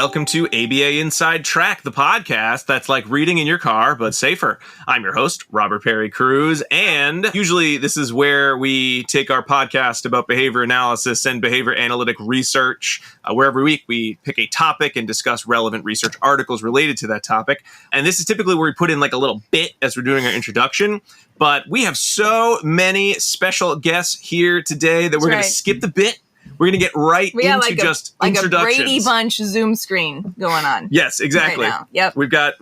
welcome to ABA Inside Track, the podcast that's like reading in your car, but safer. I'm your host, Robert Perry Cruz, and usually this is where we take our podcast about behavior analysis and behavior analytic research, where every week we pick a topic and discuss relevant research articles related to that topic. And this is typically where we put in like a little bit as we're doing our introduction. But we have so many special guests here today that we're going to skip the bit. We're going to get right into just introductions. Like a Brady Bunch Zoom screen going on. Yes, exactly. Right now. Yep. We've got,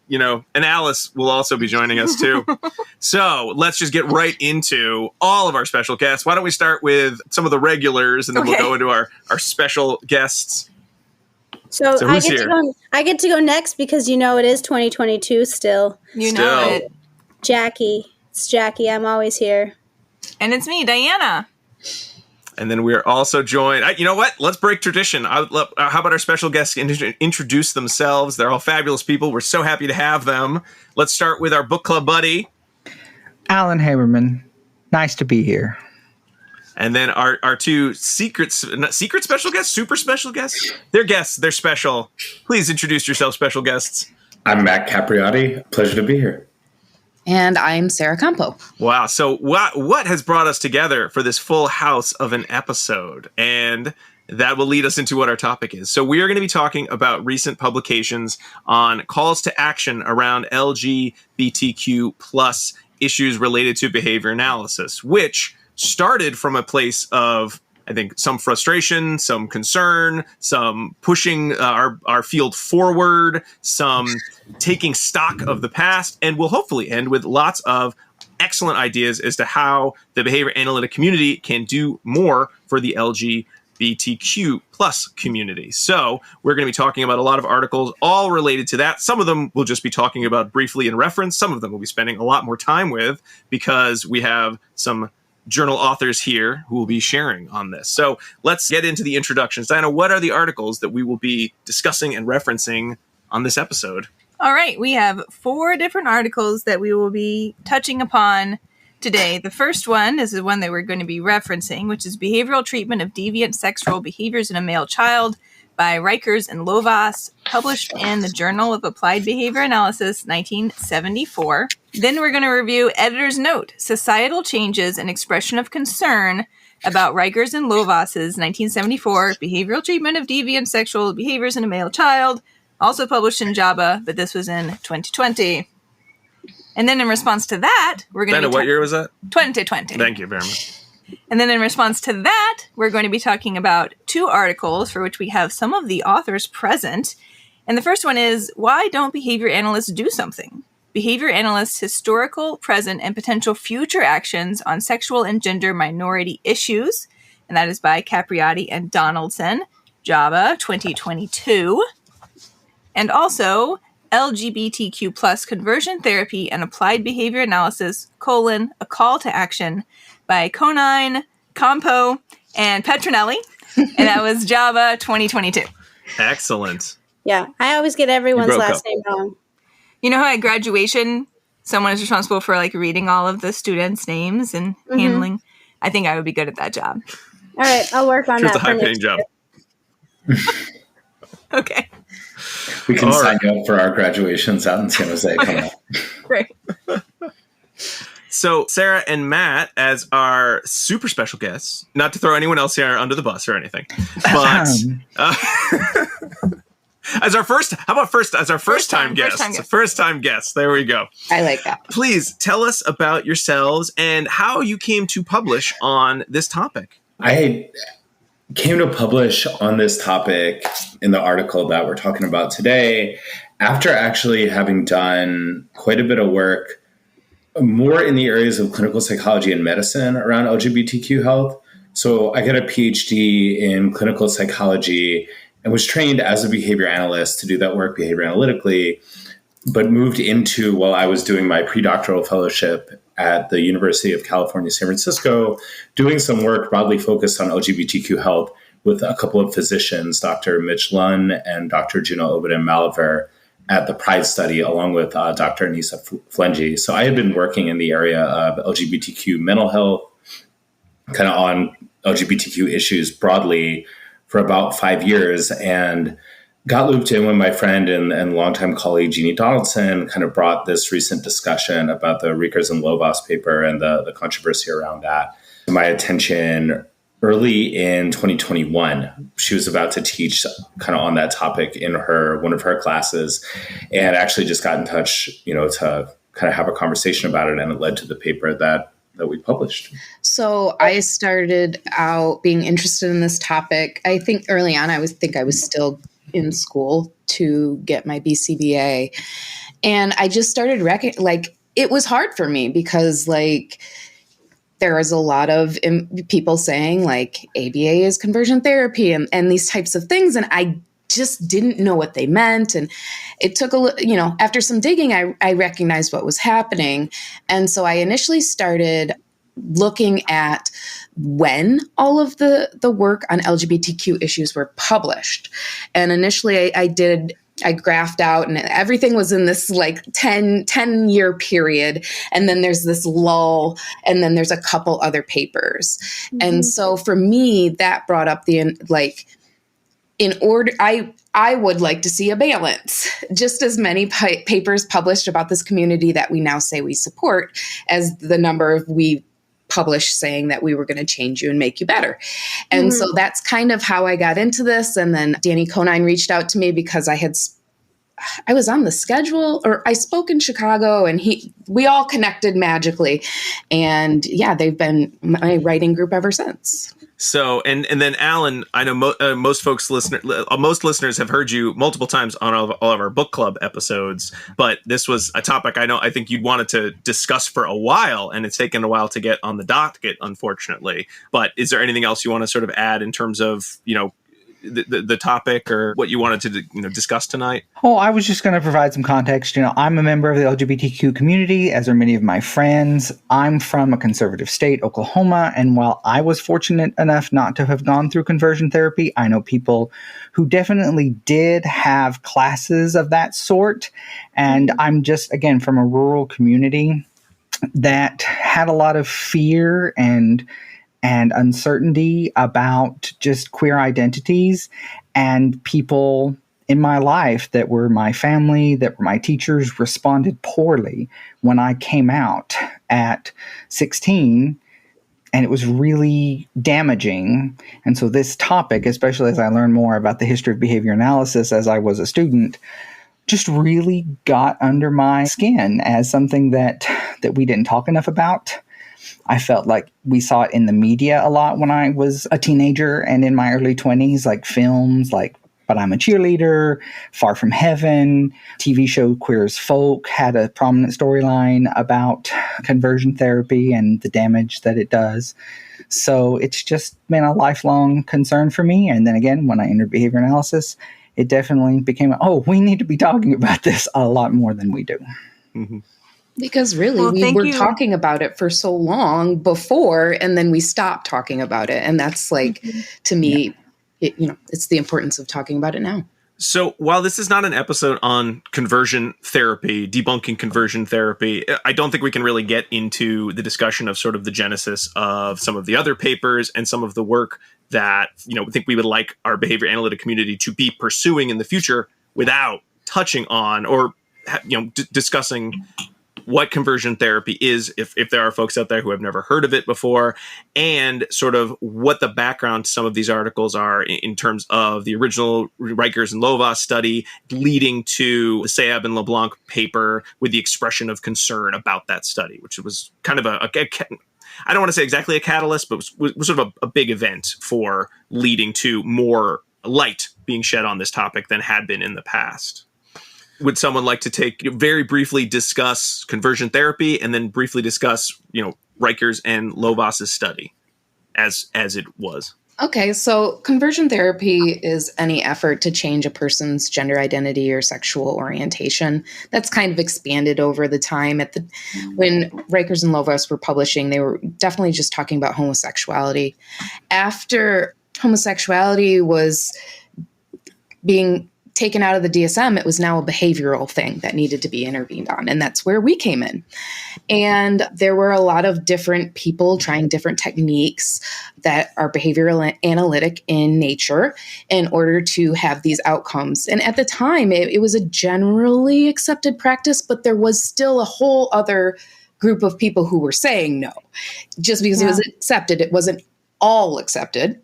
and Alice will also be joining us too. So let's just get right into all of our special guests. Why don't we start with some of the regulars and then we'll go into our special guests. So I get to go next because it is 2022 still. You know it. Jackie. It's Jackie. I'm always here. And it's me, Diana. And then we're also joined. You know what? Let's break tradition. How about our special guests introduce themselves? They're all fabulous people. We're so happy to have them. Let's start with our book club buddy, Alan Haberman. Nice to be here. And then our two secret special guests, super special guests. They're guests. They're special. Please introduce yourself, special guests. I'm Matt Capriotti. Pleasure to be here. And I'm Sarah Campau. Wow. So what has brought us together for this full house of an episode? And that will lead us into what our topic is. So we are going to be talking about recent publications on calls to action around LGBTQ plus issues related to behavior analysis, which started from a place of, I think, some frustration, some concern, some pushing our field forward, some taking stock of the past, and will hopefully end with lots of excellent ideas as to how the behavior analytic community can do more for the LGBTQ plus community. So we're going to be talking about a lot of articles all related to that. Some of them we'll just be talking about briefly in reference. Some of them we'll be spending a lot more time with because we have some journal authors here who will be sharing on this. So let's get into the introductions. Diana, what are the articles that we will be discussing and referencing on this episode? All right. We have 4 different articles that we will be touching upon today. The first one is the one that we're going to be referencing, which is Behavioral Treatment of Deviant Sexual Behaviors in a Male Child by Rekers and Lovaas, published in the Journal of Applied Behavior Analysis, 1974. Then we're going to review Editor's Note, Societal Changes and Expression of Concern about Rekers and Lovaas' 1974 Behavioral Treatment of Deviant Sexual Behaviors in a Male Child, also published in JABA, but this was in 2020. And then in response to that, we're going to what year was that? 2020. Thank you very much. And then in response to that, we're going to be talking about 2 articles for which we have some of the authors present. And the first one is, Why Don't Behavior Analysts Do Something? Behavior Analysts' Historical, Present, and Potential Future Actions on Sexual and Gender Minority Issues. And that is by Capriotti and Donaldson, JABA 2022. And also, LGBTQ plus Conversion Therapy and Applied Behavior Analysis, A Call to Action, by Conine, Campau, and Petronelli. And that was JABA 2022. Excellent. Yeah, I always get everyone's last name wrong. You know how at graduation, someone is responsible for reading all of the students' names and handling? I think I would be good at that job. All right, I'll work on that. It's a high-paying job. Okay. We can sign you up for our graduations out in San Jose. Come on. Great. So Sarah and Matt, as our super special guests, not to throw anyone else here under the bus or anything, but as our first time guests. There we go. I like that. Please tell us about yourselves and how you came to publish on this topic. I came to publish on this topic in the article that we're talking about today after actually having done quite a bit of work more in the areas of clinical psychology and medicine around LGBTQ health. So I got a PhD in clinical psychology and was trained as a behavior analyst to do that work behavior analytically, but moved into, while I was doing my predoctoral fellowship at the University of California, San Francisco, doing some work broadly focused on LGBTQ health with a couple of physicians, Dr. Mitch Lunn and Dr. Juno Obadin-Malaver, at the PRIDE study, along with Dr. Anissa Flengy. So I had been working in the area of LGBTQ mental health, kind of on LGBTQ issues broadly for about 5 years. And got looped in when my friend and longtime colleague Jeannie Donaldson kind of brought this recent discussion about the Rekers and Lovaas paper and the controversy around that to my attention early in 2021. She was about to teach kind of on that topic in one of her classes, and actually just got in touch, to kind of have a conversation about it, and it led to the paper that we published. So I started out being interested in this topic. I think early on, I was still in school to get my BCBA. And I just started it was hard for me because there was a lot of people saying ABA is conversion therapy and these types of things. And I just didn't know what they meant. And it took after some digging, I recognized what was happening. And so I initially started looking at when all of the work on LGBTQ issues were published. And initially I graphed out, and everything was in this 10-year period. And then there's this lull, and then there's a couple other papers. Mm-hmm. And so for me, that brought up in order, I would like to see a balance, just as many papers published about this community that we now say we support as the number of we published saying that we were going to change you and make you better. And so that's kind of how I got into this. And then Danny Conine reached out to me because I was on the schedule, or I spoke in Chicago, and we all connected magically. And yeah, they've been my writing group ever since. So, and then Alan, I know most listeners have heard you multiple times on all of our book club episodes, but this was a topic I think you'd wanted to discuss for a while, and it's taken a while to get on the docket, unfortunately. But is there anything else you want to sort of add in terms of, the topic or what you wanted to discuss tonight? Oh, I was just going to provide some context. I'm a member of the LGBTQ community, as are many of my friends. I'm from a conservative state, Oklahoma, and while I was fortunate enough not to have gone through conversion therapy, I know people who definitely did have classes of that sort. And I'm just, again, from a rural community that had a lot of fear and uncertainty about just queer identities, and people in my life that were my family, that were my teachers, responded poorly when I came out at 16, and it was really damaging. And so this topic, especially as I learned more about the history of behavior analysis as I was a student, just really got under my skin as something that we didn't talk enough about. I felt like we saw it in the media a lot when I was a teenager and in my early 20s, like films like But I'm a Cheerleader, Far From Heaven, TV show Queer as Folk had a prominent storyline about conversion therapy and the damage that it does. So it's just been a lifelong concern for me. And then again, when I entered behavior analysis, it definitely became, we need to be talking about this a lot more than we do. Mm-hmm. Because really, we were talking about it for so long before, and then we stopped talking about it. And that's to me, it's the importance of talking about it now. So while this is not an episode on conversion therapy, debunking conversion therapy, I don't think we can really get into the discussion of sort of the genesis of some of the other papers and some of the work that, we think we would like our behavior analytic community to be pursuing in the future without touching on or, discussing what conversion therapy is, if there are folks out there who have never heard of it before, and sort of what the background to some of these articles are in terms of the original Rekers and Lovaas study leading to the Seab and LeBlanc paper with the expression of concern about that study, which was kind of I don't want to say exactly a catalyst, but was sort of a big event for leading to more light being shed on this topic than had been in the past. Would someone like to very briefly discuss conversion therapy and then briefly discuss, Rekers and Lovaas' study as it was? Okay, so conversion therapy is any effort to change a person's gender identity or sexual orientation. That's kind of expanded over the time. When Rekers and Lovaas were publishing, they were definitely just talking about homosexuality. After homosexuality was being taken out of the DSM, it was now a behavioral thing that needed to be intervened on. And that's where we came in. And there were a lot of different people trying different techniques that are behavioral analytic in nature in order to have these outcomes. And at the time, it was a generally accepted practice, but there was still a whole other group of people who were saying no. Just because it was accepted, it wasn't all accepted.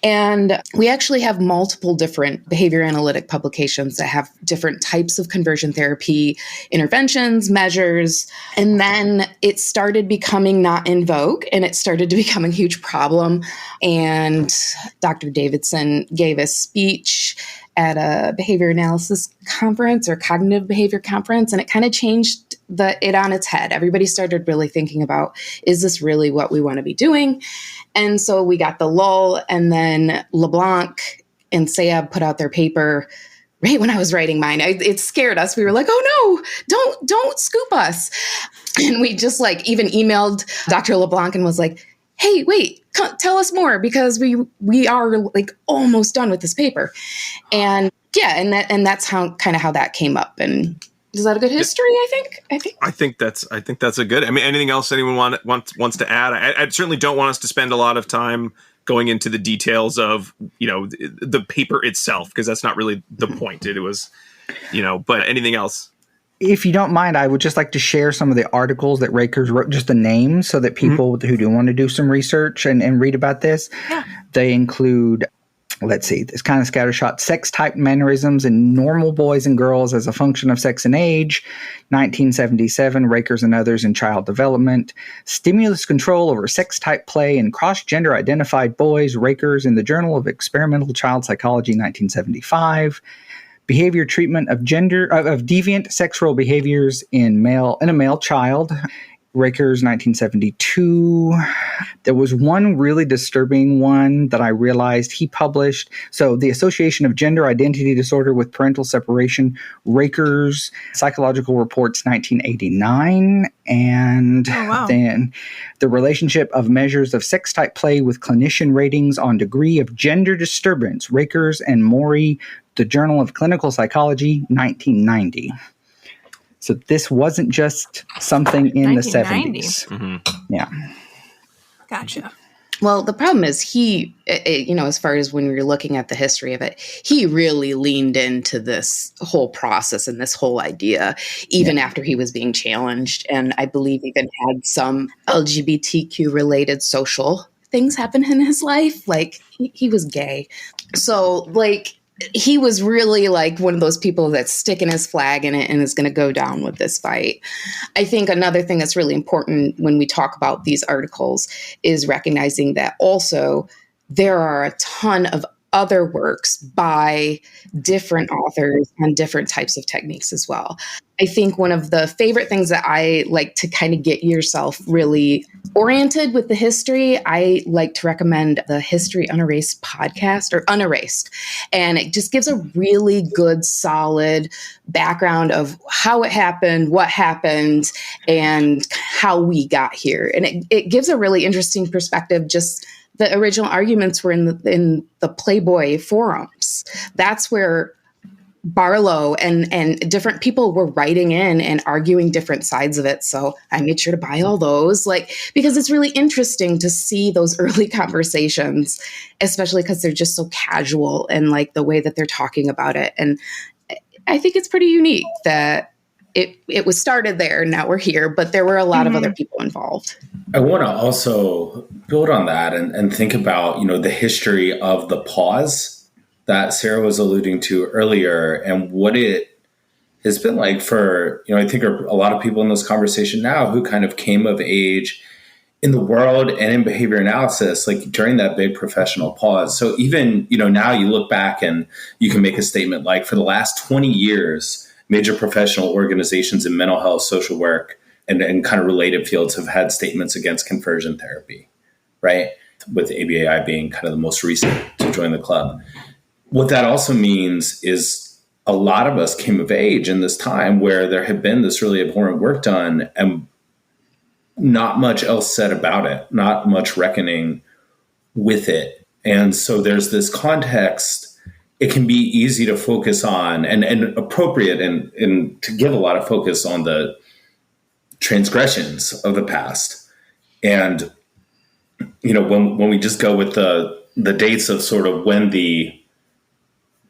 And we actually have multiple different behavior analytic publications that have different types of conversion therapy interventions, measures. And then it started becoming not in vogue, and it started to become a huge problem. And Dr. Davidson gave a speech at a behavior analysis conference or cognitive behavior conference, and it kind of changed it on its head. Everybody started really thinking about, is this really what we want to be doing? And so we got the lull, and then LeBlanc and Sayab put out their paper right when I was writing mine. It scared us. We were like, oh no, don't scoop us. And we just like even emailed Dr. LeBlanc and was like, hey, wait, tell us more, because we are like almost done with this paper. And yeah, and that's how that came up. And is that a good history? I think that's a good. I mean, anything else anyone wants to add? I certainly don't want us to spend a lot of time going into the details of the paper itself, because that's not really the point. It was, but anything else? If you don't mind, I would just like to share some of the articles that Rekers wrote, just the names, so that people who do want to do some research and read about this, they include, let's see, this kind of scattershot, sex type mannerisms in normal boys and girls as a function of sex and age, 1977, Rekers and others in child development, stimulus control over sex type play in cross-gender identified boys, Rekers in the Journal of Experimental Child Psychology, 1975, behavior treatment of deviant sexual behaviors in a male child, Rekers, 1972. There was one really disturbing one that I realized he published. So the Association of Gender Identity Disorder with Parental Separation, Rekers, Psychological Reports, 1989. And then the relationship of measures of sex type play with clinician ratings on degree of gender disturbance, Rekers and Mori, the Journal of Clinical Psychology, 1990. So this wasn't just something in the 70s. Mm-hmm. Yeah. Gotcha. Well, the problem is as far as when we were looking at the history of it, he really leaned into this whole process and this whole idea, even after he was being challenged. And I believe even had some LGBTQ related social things happen in his life. Like he was gay. So he was really like one of those people that's sticking his flag in it and is going to go down with this fight. I think another thing that's really important when we talk about these articles is recognizing that also there are a ton of other works by different authors on different types of techniques as well. I think one of the favorite things that I like to kind of get yourself really oriented with the history, I like to recommend the History Unerased podcast, or Unerased. And it just gives a really good, solid background of how it happened, what happened, and how we got here. And it gives a really interesting perspective. Just the original arguments were in the Playboy forums. That's where Barlow and different people were writing in and arguing different sides of it. So I made sure to buy all those, because it's really interesting to see those early conversations, especially because they're just so casual and the way that they're talking about it. And I think it's pretty unique that it was started there. Now we're here, but there were a lot of other people involved. I want to also build on that and think about, the history of the pause that Sarah was alluding to earlier, and what it has been like for, I think a lot of people in this conversation now who kind of came of age in the world and in behavior analysis, during that big professional pause. So even, now you look back and you can make a statement like, for the last 20 years, major professional organizations in mental health, social work, and kind of related fields have had statements against conversion therapy, right? With ABAI being kind of the most recent to join the club. What that also means is a lot of us came of age in this time where there had been this really abhorrent work done and not much else said about it, not much reckoning with it. And so there's this context it can be easy to focus on and appropriate and to give a lot of focus on the transgressions of the past. And, when we just go with the dates of sort of when the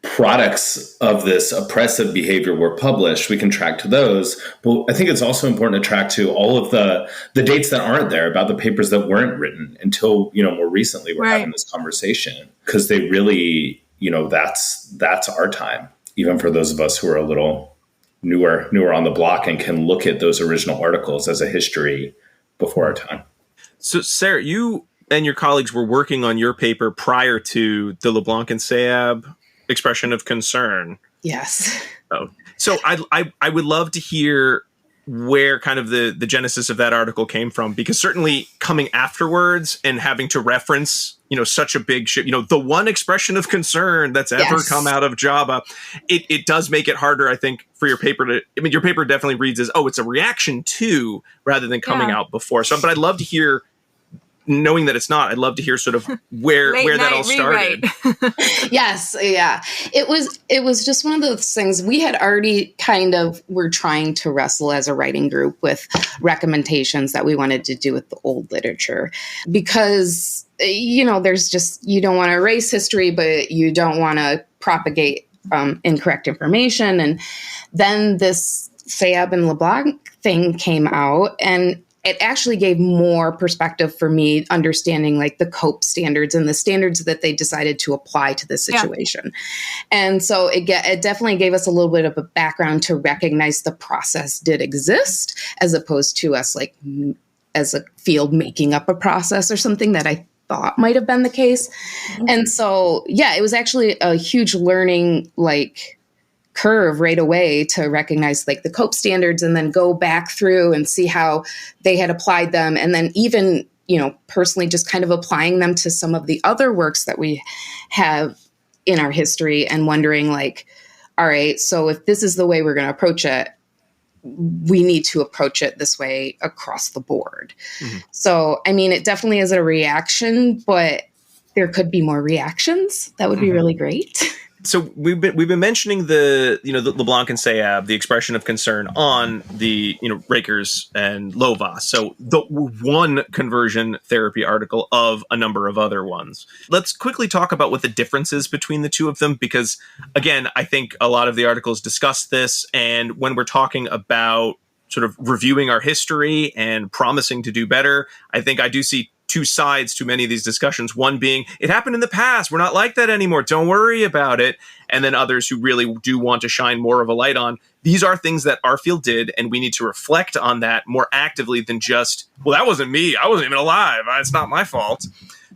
products of this oppressive behavior were published, we can track to those. But I think it's also important to track to all of the dates that aren't there about the papers that weren't written until, more recently we're having this conversation, because they really, that's our time, even for those of us who are a little newer on the block and can look at those original articles as a history before our time. So, Sarah, you and your colleagues were working on your paper prior to the LeBlanc and Sayab expression of concern. Yes. Oh, so I would love to hear where kind of the genesis of that article came from, because certainly coming afterwards and having to reference, such a big ship, the one expression of concern that's ever come out of Java, it does make it harder, I think, for your paper your paper definitely reads as, it's a reaction to, rather than coming out before. So, but I'd love to hear, knowing that it's not, I'd love to hear sort of where that all started. Yes. Yeah. It was just one of those things we had already were trying to wrestle as a writing group with recommendations that we wanted to do with the old literature, because, there's just, you don't want to erase history, but you don't want to propagate incorrect information. And then this Sayab and LeBlanc thing came out, and it actually gave more perspective for me, understanding like the COPE standards and the standards that they decided to apply to this situation. Yeah. And so it definitely gave us a little bit of a background to recognize the process did exist, as opposed to us like as a field making up a process or something that I thought might have been the case. Mm-hmm. And so, it was actually a huge learning curve right away to recognize like the COPE standards and then go back through and see how they had applied them. And then even, personally just kind of applying them to some of the other works that we have in our history and wondering like, all right, so if this is the way we're going to approach it, we need to approach it this way across the board. Mm-hmm. So, I mean, it definitely is a reaction, but there could be more reactions. That would be really great. So we've been mentioning the LeBlanc and Sayab, the expression of concern on the Rekers and Lovaas. So the one conversion therapy article of a number of other ones. Let's quickly talk about what the difference is between the two of them, because again, I think a lot of the articles discuss this, and when we're talking about sort of reviewing our history and promising to do better, I think I do see two sides to many of these discussions. One being, it happened in the past, we're not like that anymore, don't worry about it. And then others who really do want to shine more of a light on, these are things that our field did, and we need to reflect on that more actively than just, well, that wasn't me, I wasn't even alive, it's not my fault.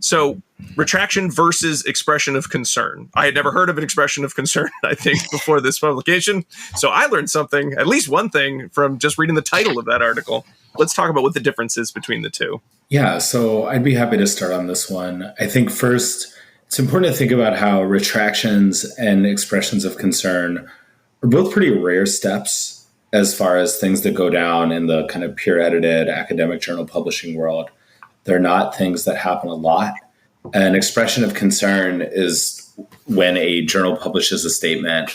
So retraction versus expression of concern. I had never heard of an expression of concern, I think, before this publication. So I learned something, at least one thing, from just reading the title of that article. Let's talk about what the difference is between the two. Yeah, so I'd be happy to start on this one. I think first, it's important to think about how retractions and expressions of concern are both pretty rare steps as far as things that go down in the kind of peer-edited academic journal publishing world. They're not things that happen a lot. An expression of concern is when a journal publishes a statement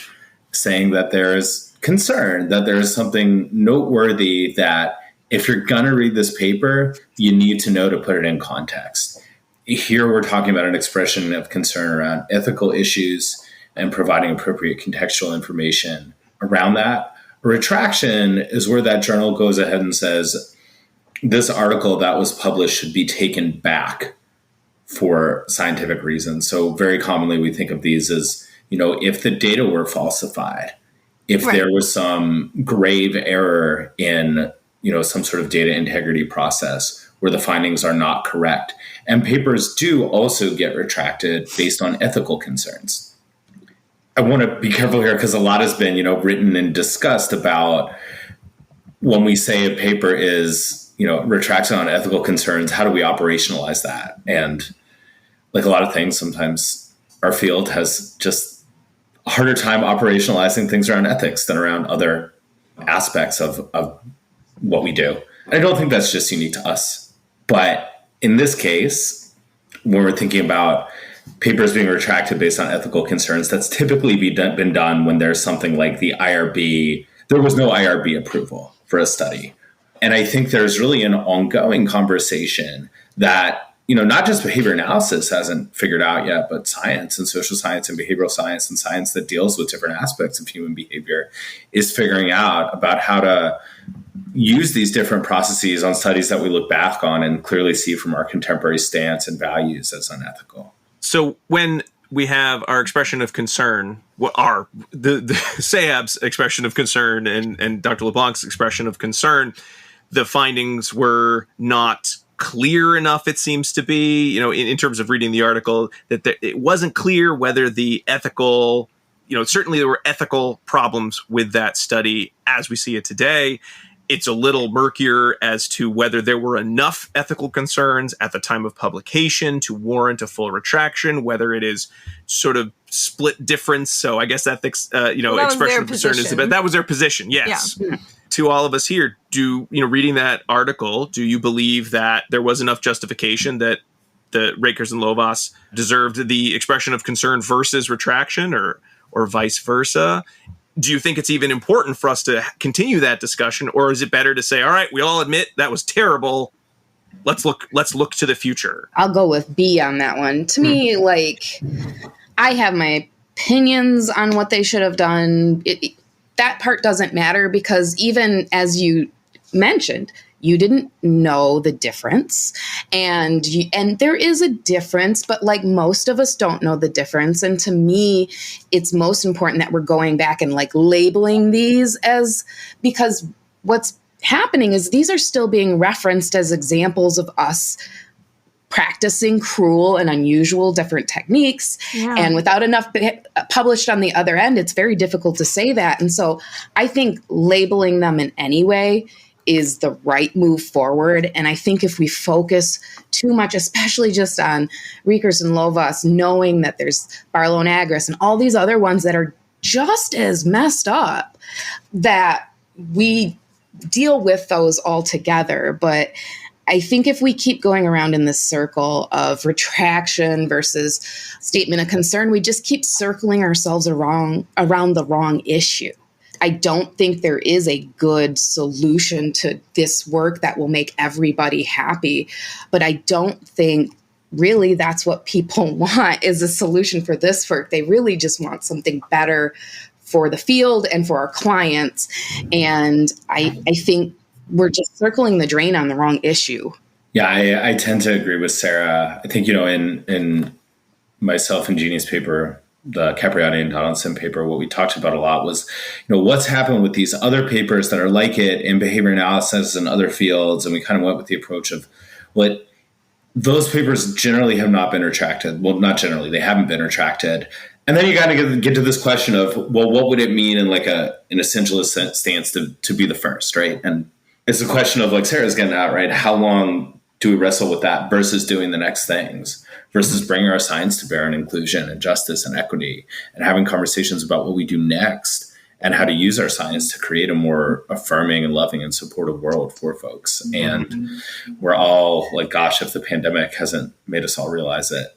saying that there is concern, that there is something noteworthy that if you're going to read this paper, you need to know to put it in context. Here we're talking about an expression of concern around ethical issues and providing appropriate contextual information around that. A retraction is where that journal goes ahead and says, this article that was published should be taken back for scientific reasons. So very commonly we think of these as, if the data were falsified, if there was some grave error in some sort of data integrity process where the findings are not correct. And papers do also get retracted based on ethical concerns. I want to be careful here because a lot has been, written and discussed about when we say a paper is, retracted on ethical concerns, how do we operationalize that? And like a lot of things, sometimes our field has just a harder time operationalizing things around ethics than around other aspects of what we do. I don't think that's just unique to us. But in this case, when we're thinking about papers being retracted based on ethical concerns, that's typically been done when there's something like the IRB. There was no IRB approval for a study. And I think there's really an ongoing conversation that, not just behavior analysis hasn't figured out yet, but science and social science and behavioral science and science that deals with different aspects of human behavior is figuring out about how to use these different processes on studies that we look back on and clearly see from our contemporary stance and values as unethical. So when we have our expression of concern, the SEAB's expression of concern and Dr. LeBlanc's expression of concern, the findings were not clear enough, it seems to be, in terms of reading the article, that it wasn't clear whether the ethical, certainly there were ethical problems with that study as we see it today. It's a little murkier as to whether there were enough ethical concerns at the time of publication to warrant a full retraction, whether it is sort of split difference. So I guess ethics, expression of concern is about, that was their position. Yes. Yeah. To all of us here, reading that article, do you believe that there was enough justification that the Rekers and Lovaas deserved the expression of concern versus retraction or vice versa? Do you think it's even important for us to continue that discussion, or is it better to say, all right, we all admit that was terrible. Let's look to the future? I'll go with B on that one. To me, I have my opinions on what they should have done. That part doesn't matter because even as you mentioned, you didn't know the difference. And there is a difference, but like most of us don't know the difference. And to me, it's most important that we're going back and labeling these because what's happening is these are still being referenced as examples of us practicing cruel and unusual different techniques. Yeah. And without enough published on the other end, it's very difficult to say that. And so I think labeling them in any way is the right move forward. And I think if we focus too much, especially just on Rekers and Lovaas, knowing that there's Barlow and Agris and all these other ones that are just as messed up, that we deal with those all together. But I think if we keep going around in this circle of retraction versus statement of concern, we just keep circling ourselves around the wrong issue. I don't think there is a good solution to this work that will make everybody happy, but I don't think really that's what people want is a solution for this work. They really just want something better for the field and for our clients. And I think we're just circling the drain on the wrong issue. Yeah, I tend to agree with Sarah. I think, in myself and Jeannie's paper, the Capriotti and Donaldson paper, what we talked about a lot was, what's happened with these other papers that are like it in behavior analysis and other fields. And we kind of went with the approach of what those papers generally have not been retracted. Well, not generally, they haven't been retracted. And then you got to get to this question of, well, what would it mean in an essentialist stance to be the first, right? And it's a question of, like Sarah's getting at, right? How long do we wrestle with that versus doing the next things, versus bringing our science to bear on inclusion and justice and equity and having conversations about what we do next and how to use our science to create a more affirming and loving and supportive world for folks. And we're all like, gosh, if the pandemic hasn't made us all realize it,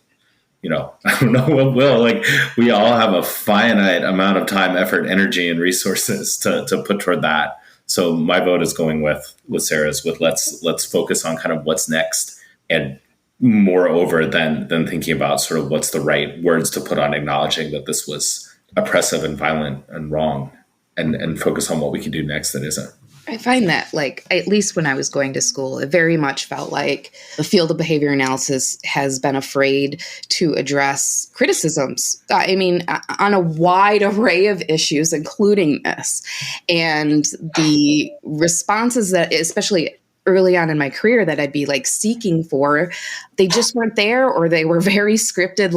I don't know what will. We all have a finite amount of time, effort, energy, and resources to put toward that. So my vote is going with Sarah's, with let's focus on kind of what's next, and moreover than thinking about sort of what's the right words to put on acknowledging that this was oppressive and violent and wrong, and focus on what we can do next that isn't. I find that, at least when I was going to school, it very much felt like the field of behavior analysis has been afraid to address criticisms. On a wide array of issues, including this. And the responses that, especially early on in my career, that I'd be seeking for, they just weren't there, or they were very scripted,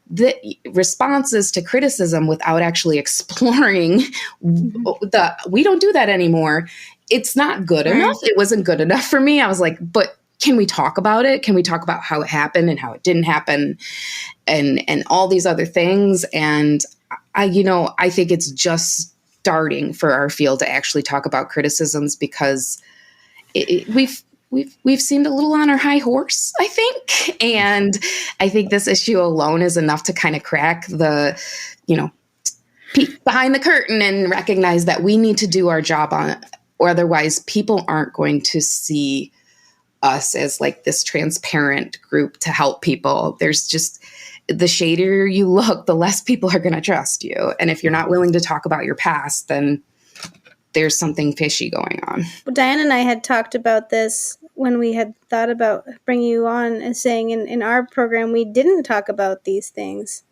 the responses to criticism without actually exploring we don't do that anymore. It's not good enough. It wasn't good enough for me. I was like, but can we talk about it? Can we talk about how it happened and how it didn't happen and all these other things? And I think it's just starting for our field to actually talk about criticisms, because we've we've seemed a little on our high horse, I think. And I think this issue alone is enough to kind of crack the, peek behind the curtain and recognize that we need to do our job on it, or otherwise people aren't going to see us as like this transparent group to help people. There's just, the shadier you look, the less people are going to trust you. And if you're not willing to talk about your past, then there's something fishy going on. Well, Diane and I had talked about this when we had thought about bringing you on, and saying in our program, we didn't talk about these things.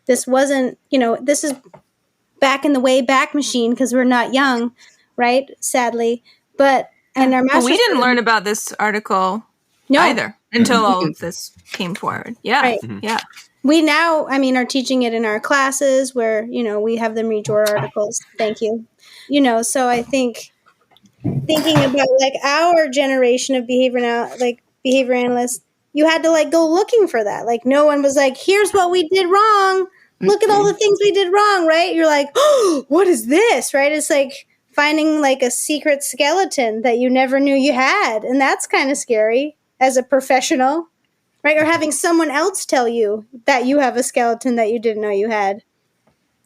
This wasn't, this is back in the way back machine because we're not young, right? Sadly. But in our master's we didn't learn about this article either until all of this came forward. Yeah. Right. Yeah. We now, are teaching it in our classes where, we have them read your articles. Thank you. So I think thinking about like our generation of behavior analysts, you had to like go looking for that. Like no one was like, here's what we did wrong. Look at all the things we did wrong, right? You're like, oh, what is this, right? It's like finding like a secret skeleton that you never knew you had. And that's kind of scary as a professional, right? Or having someone else tell you that you have a skeleton that you didn't know you had.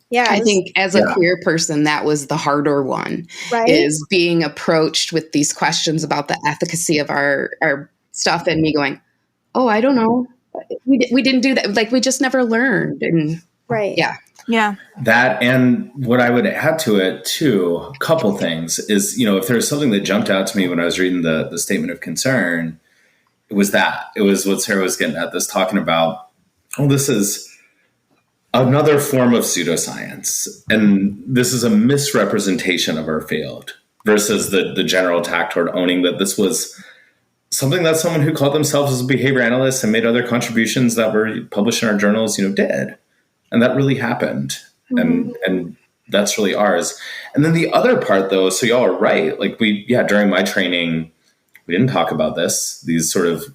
Yeah, I think as a queer person, that was the harder one, right? Is being approached with these questions about the efficacy of our stuff, and me going, oh, I don't know. We didn't do that. Like, we just never learned. And right. Yeah. That, and what I would add to it too, a couple things is, if there's something that jumped out to me when I was reading the statement of concern, it was what Sarah was getting at, this talking about, this is another form of pseudoscience. And this is a misrepresentation of our field versus the general tack toward owning that this was something that someone who called themselves as a behavior analyst and made other contributions that were published in our journals, did. And that really happened. Mm-hmm. And that's really ours. And then the other part though, so y'all are right. Like during my training, we didn't talk about these sort of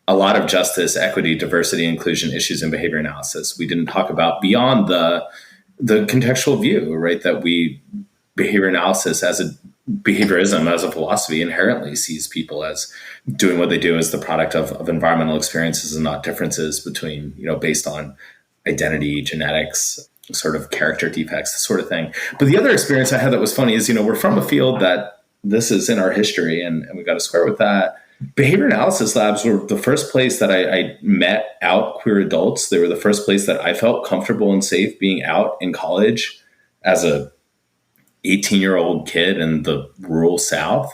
a lot of justice, equity, diversity, inclusion issues in behavior analysis. We didn't talk about beyond the contextual view, right? That behavior analysis behaviorism as a philosophy inherently sees people as doing what they do as the product of environmental experiences and not differences between, based on identity, genetics, sort of character defects, this sort of thing. But the other experience I had that was funny is, we're from a field that this is in our history and we got to square with that. Behavior analysis labs were the first place that I met out queer adults. They were the first place that I felt comfortable and safe being out in college as a 18-year-old kid in the rural South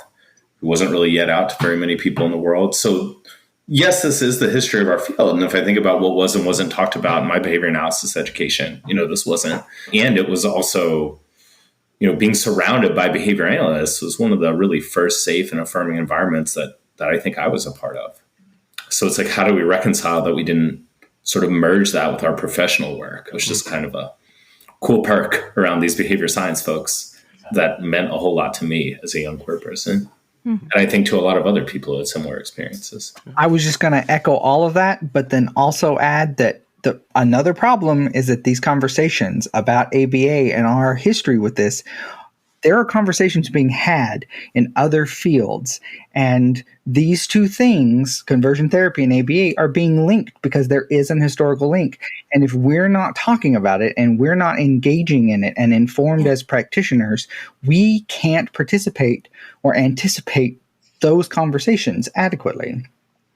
who wasn't really yet out to very many people in the world. So yes, this is the history of our field. And if I think about what was and wasn't talked about in my behavior analysis education, this wasn't. And it was also, being surrounded by behavior analysts was one of the really first safe and affirming environments that I think I was a part of. So it's like, how do we reconcile that we didn't sort of merge that with our professional work? It was just kind of a cool perk around these behavior science folks that meant a whole lot to me as a young queer person. Mm-hmm. And I think to a lot of other people who had similar experiences. I was just going to echo all of that, but then also add that another problem is that these conversations about ABA and our history with this, there are conversations being had in other fields. And these two things, conversion therapy and ABA, are being linked because there is an historical link. And if we're not talking about it and we're not engaging in it and informed as practitioners, we can't participate or anticipate those conversations adequately.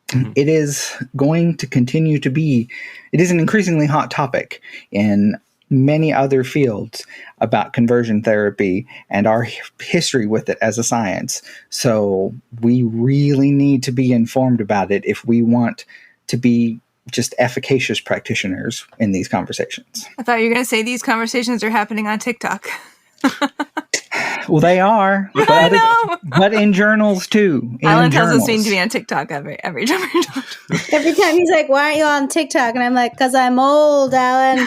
Mm-hmm. It is going to continue to be, it is an increasingly hot topic in many other fields about conversion therapy and our history with it as a science. So we really need to be informed about it if we want to be just efficacious practitioners in these conversations. I thought you were going to say these conversations are happening on TikTok. Well, they are, but in journals too. Alan tells us we need to be on TikTok every time we're done. Every time he's like, "Why aren't you on TikTok?" And I'm like, "Because I'm old, Alan."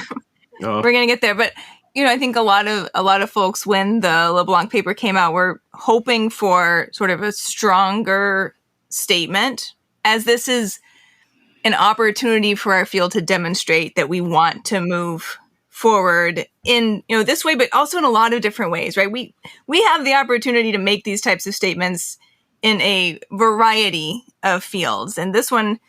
We're gonna get there, but I think a lot of folks, when the LeBlanc paper came out, were hoping for sort of a stronger statement, as this is an opportunity for our field to demonstrate that we want to move forward in this way, but also in a lot of different ways, right? We have the opportunity to make these types of statements in a variety of fields. And this one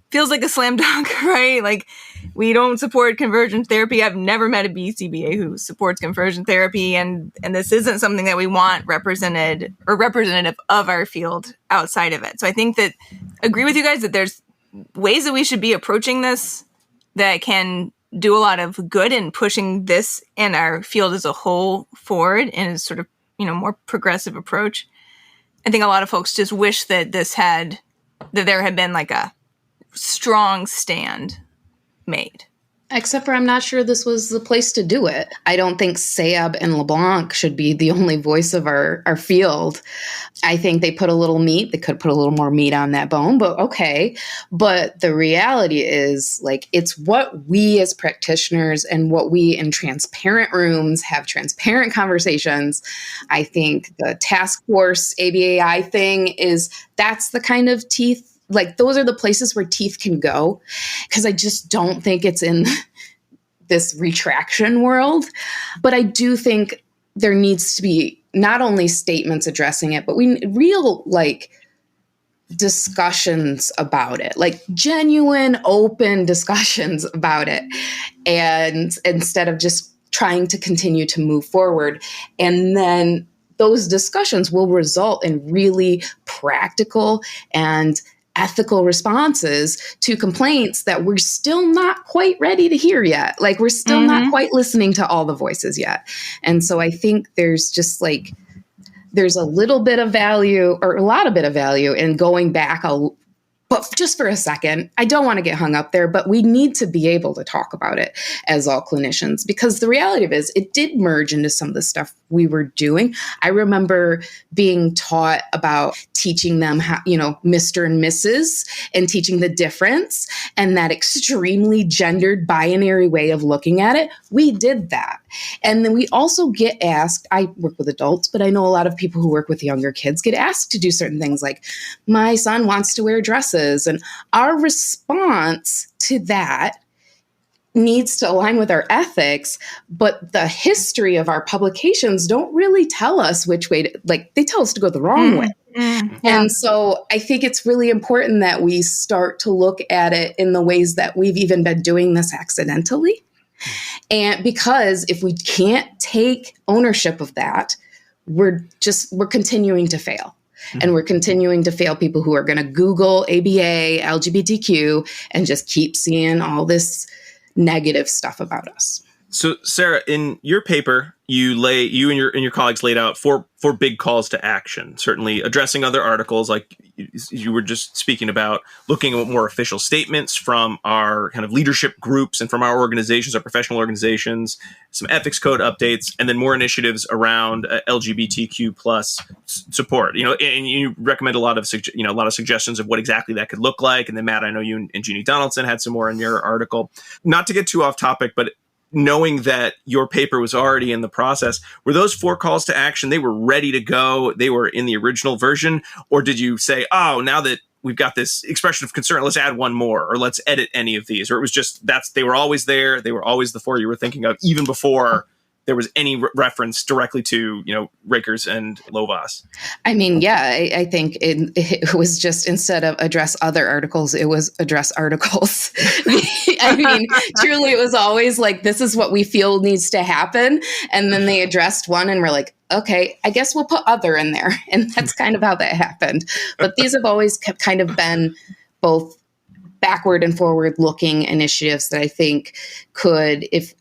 feels like a slam dunk, right? Like, we don't support conversion therapy. I've never met a BCBA who supports conversion therapy, and this isn't something that we want represented or representative of our field outside of it. So I think that agree with you guys that there's ways that we should be approaching this that can do a lot of good in pushing this and our field as a whole forward in a sort of, more progressive approach. I think a lot of folks just wish that there had been like a strong stand made. Except for I'm not sure this was the place to do it. I don't think Sayab and LeBlanc should be the only voice of our field. I think they put a little meat. They could put a little more meat on that bone, but okay. But the reality is, like, it's what we as practitioners and what we in transparent rooms have transparent conversations. I think the task force ABAI thing that's the kind of teeth. Like, those are the places where teeth can go, because I just don't think it's in this retraction world. But I do think there needs to be not only statements addressing it, but real, like, discussions about it, like genuine, open discussions about it. And instead of just trying to continue to move forward. And then those discussions will result in really practical and ethical responses to complaints that we're still not quite ready to hear yet. Like, we're still not quite listening to all the voices yet. And so I think there's just there's a little bit of value, or a lot of bit of value, in going back but just for a second. I don't want to get hung up there, but we need to be able to talk about it as all clinicians, because the reality of it is it did merge into some of the stuff we were doing. I remember being taught about teaching them how, Mr. and Mrs., and teaching the difference, and that extremely gendered binary way of looking at it. We did that. And then we also get asked, I work with adults, but I know a lot of people who work with younger kids get asked to do certain things, like, my son wants to wear dresses. And our response to that needs to align with our ethics, but the history of our publications don't really tell us which way to, they tell us to go the wrong way. And so I think it's really important that we start to look at it in the ways that we've even been doing this accidentally. And because if we can't take ownership of that, we're continuing to fail. And we're continuing to fail people who are going to Google ABA, LGBTQ, and just keep seeing all this negative stuff about us. So, Sarah, in your paper, you and your colleagues laid out four big calls to action. Certainly, addressing other articles, like you were just speaking about, looking at more official statements from our kind of leadership groups and from our organizations, our professional organizations, some ethics code updates, and then more initiatives around LGBTQ plus support. And you recommend a lot of suggestions of what exactly that could look like. And then, Matt, I know you and Jeannie Donaldson had some more in your article. Not to get too off topic, but knowing that your paper was already in the process, were those four calls to action, they were ready to go, they were in the original version? Or did you say, oh, now that we've got this expression of concern, let's add one more, or let's edit any of these? Or it was just, they were always there, they were always the four you were thinking of, even before there was any reference directly to, Rekers and Lovaas? I mean, I think it was just, instead of address other articles, it was address articles. I mean, truly, it was always like, this is what we feel needs to happen. And then they addressed one and we're like, okay, I guess we'll put other in there. And that's kind of how that happened. But these have always kind of been both backward and forward looking initiatives that I think could, if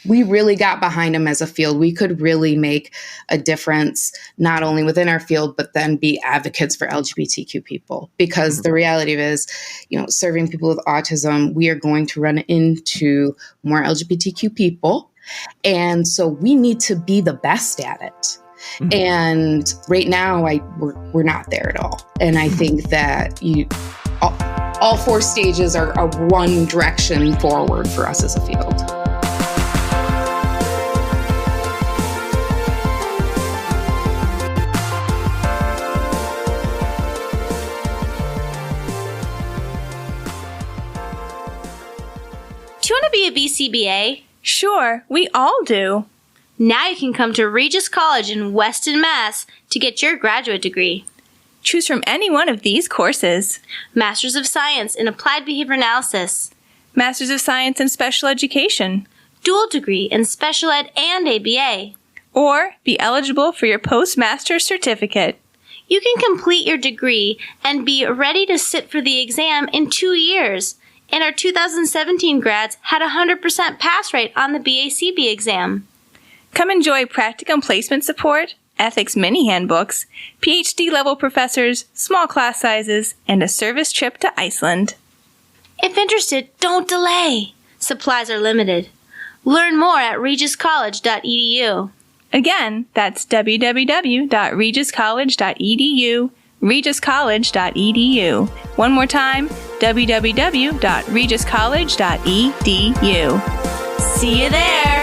we really got behind them as a field, we could really make a difference, not only within our field, but then be advocates for LGBTQ people. Because the reality is, serving people with autism, we are going to run into more LGBTQ people. And so we need to be the best at it. And right now, we're not there at all. And I think that all four stages are one direction forward for us as a field. Do you want to be a BCBA? Sure, we all do. Now you can come to Regis College in Weston, Mass. to get your graduate degree. Choose from any one of these courses. Masters of Science in Applied Behavior Analysis. Masters of Science in Special Education. Dual degree in Special Ed and ABA. Or be eligible for your postmaster's certificate. You can complete your degree and be ready to sit for the exam in 2 years. And our 2017 grads had a 100% pass rate on the BACB exam. Come enjoy practicum placement support, ethics mini handbooks, PhD-level professors, small class sizes, and a service trip to Iceland. If interested, don't delay. Supplies are limited. Learn more at regiscollege.edu. Again, that's www.regiscollege.edu, regiscollege.edu. One more time, www.regiscollege.edu. See you there!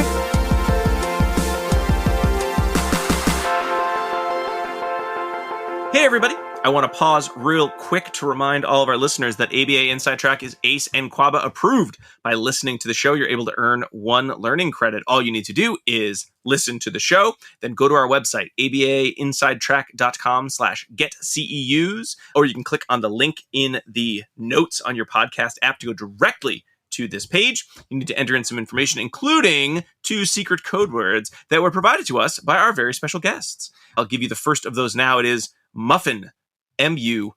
Hey everybody! I want to pause real quick to remind all of our listeners that ABA Inside Track is ACE and QABA approved. By listening to the show, you're able to earn 1 learning credit. All you need to do is listen to the show, then go to our website, abainsidetrack.com/getceus, or you can click on the link in the notes on your podcast app to go directly to this page. You need to enter in some information, including 2 secret code words that were provided to us by our very special guests. I'll give you the first of those now. It is Muffin. Muffin.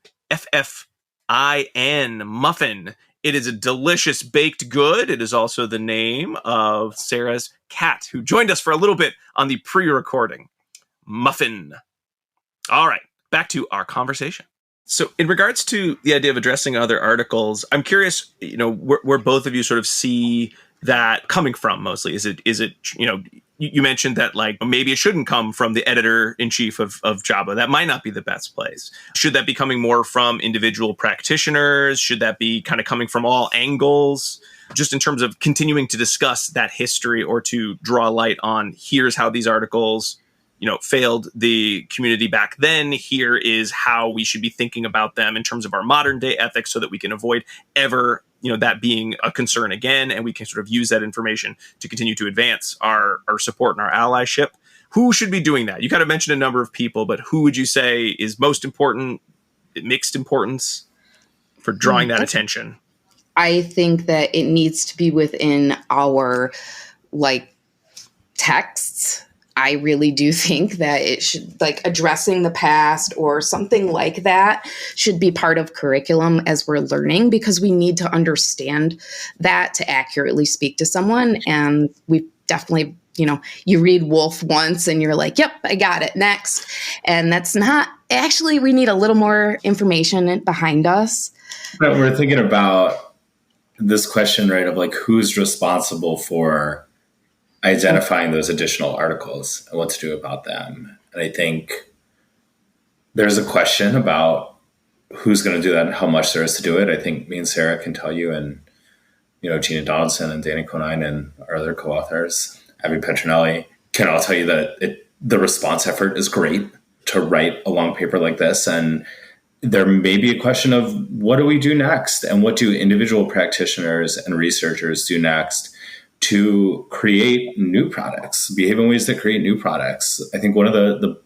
Muffin. It is a delicious baked good. It is also the name of Sarah's cat, who joined us for a little bit on the pre-recording. Muffin. All right, back to our conversation. So in regards to the idea of addressing other articles, I'm curious, where both of you sort of see that coming from mostly. Is it, you mentioned that maybe it shouldn't come from the editor-in-chief of JABA. That might not be the best place. Should that be coming more from individual practitioners? Should that be kind of coming from all angles? Just in terms of continuing to discuss that history or to draw light on here's how these articles, failed the community back then. Here is how we should be thinking about them in terms of our modern day ethics so that we can avoid ever that being a concern again, and we can sort of use that information to continue to advance our support and our allyship. Who should be doing that? You kind of mentioned a number of people, but who would you say is most important, mixed importance for drawing that attention? I think that it needs to be within our texts. I really do think that it should, addressing the past or something like that should be part of curriculum as we're learning, because we need to understand that to accurately speak to someone. And we definitely, you read Wolf once and you're like, yep, I got it, next. And that's not, actually, we need a little more information behind us. But we're thinking about this question, right, of who's responsible for identifying those additional articles and what to do about them. And I think there's a question about who's going to do that and how much there is to do it. I think me and Sarah can tell you, and, Gina Donaldson and Danny Conine and our other co-authors, Abby Petronelli, can all tell you that the response effort is great to write a long paper like this. And there may be a question of what do we do next? And what do individual practitioners and researchers do next to create new products, behave in ways that create new products? I think one of the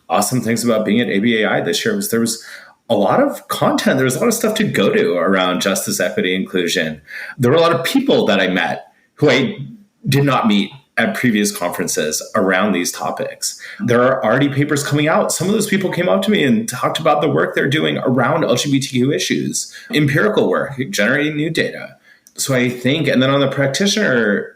awesome things about being at ABAI this year was there was a lot of content. There was a lot of stuff to go to around justice, equity, inclusion. There were a lot of people that I met who I did not meet at previous conferences around these topics. There are already papers coming out. Some of those people came up to me and talked about the work they're doing around LGBTQ issues, empirical work, generating new data. So I think, and then on the practitioner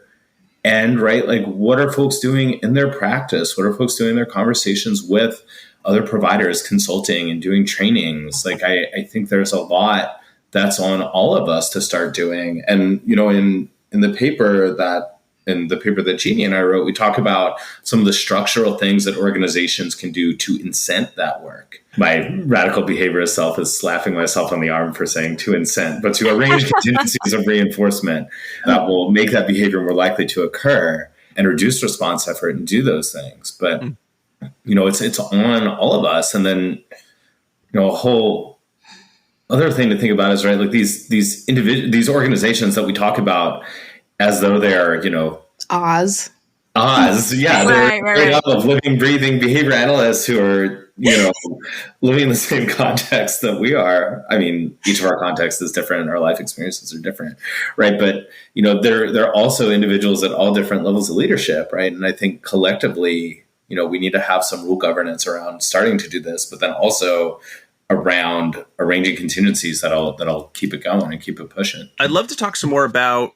end, right, what are folks doing in their practice? What are folks doing in their conversations with other providers, consulting and doing trainings? I think there's a lot that's on all of us to start doing. And, in the paper that Jeannie and I wrote, we talk about some of the structural things that organizations can do to incent that work. My radical behaviorist self is slapping myself on the arm for saying to incent, but to arrange contingencies of reinforcement that will make that behavior more likely to occur and reduce response effort and do those things. But, it's on all of us. And then, a whole other thing to think about is, right, these organizations that we talk about as though they're, Oz. Yeah. They're right. of living, breathing behavior analysts who are living in the same context that we are. I mean, each of our contexts is different and our life experiences are different, right? But, there are also individuals at all different levels of leadership, right? And I think collectively, we need to have some rule governance around starting to do this, but then also around arranging contingencies that'll keep it going and keep it pushing. I'd love to talk some more about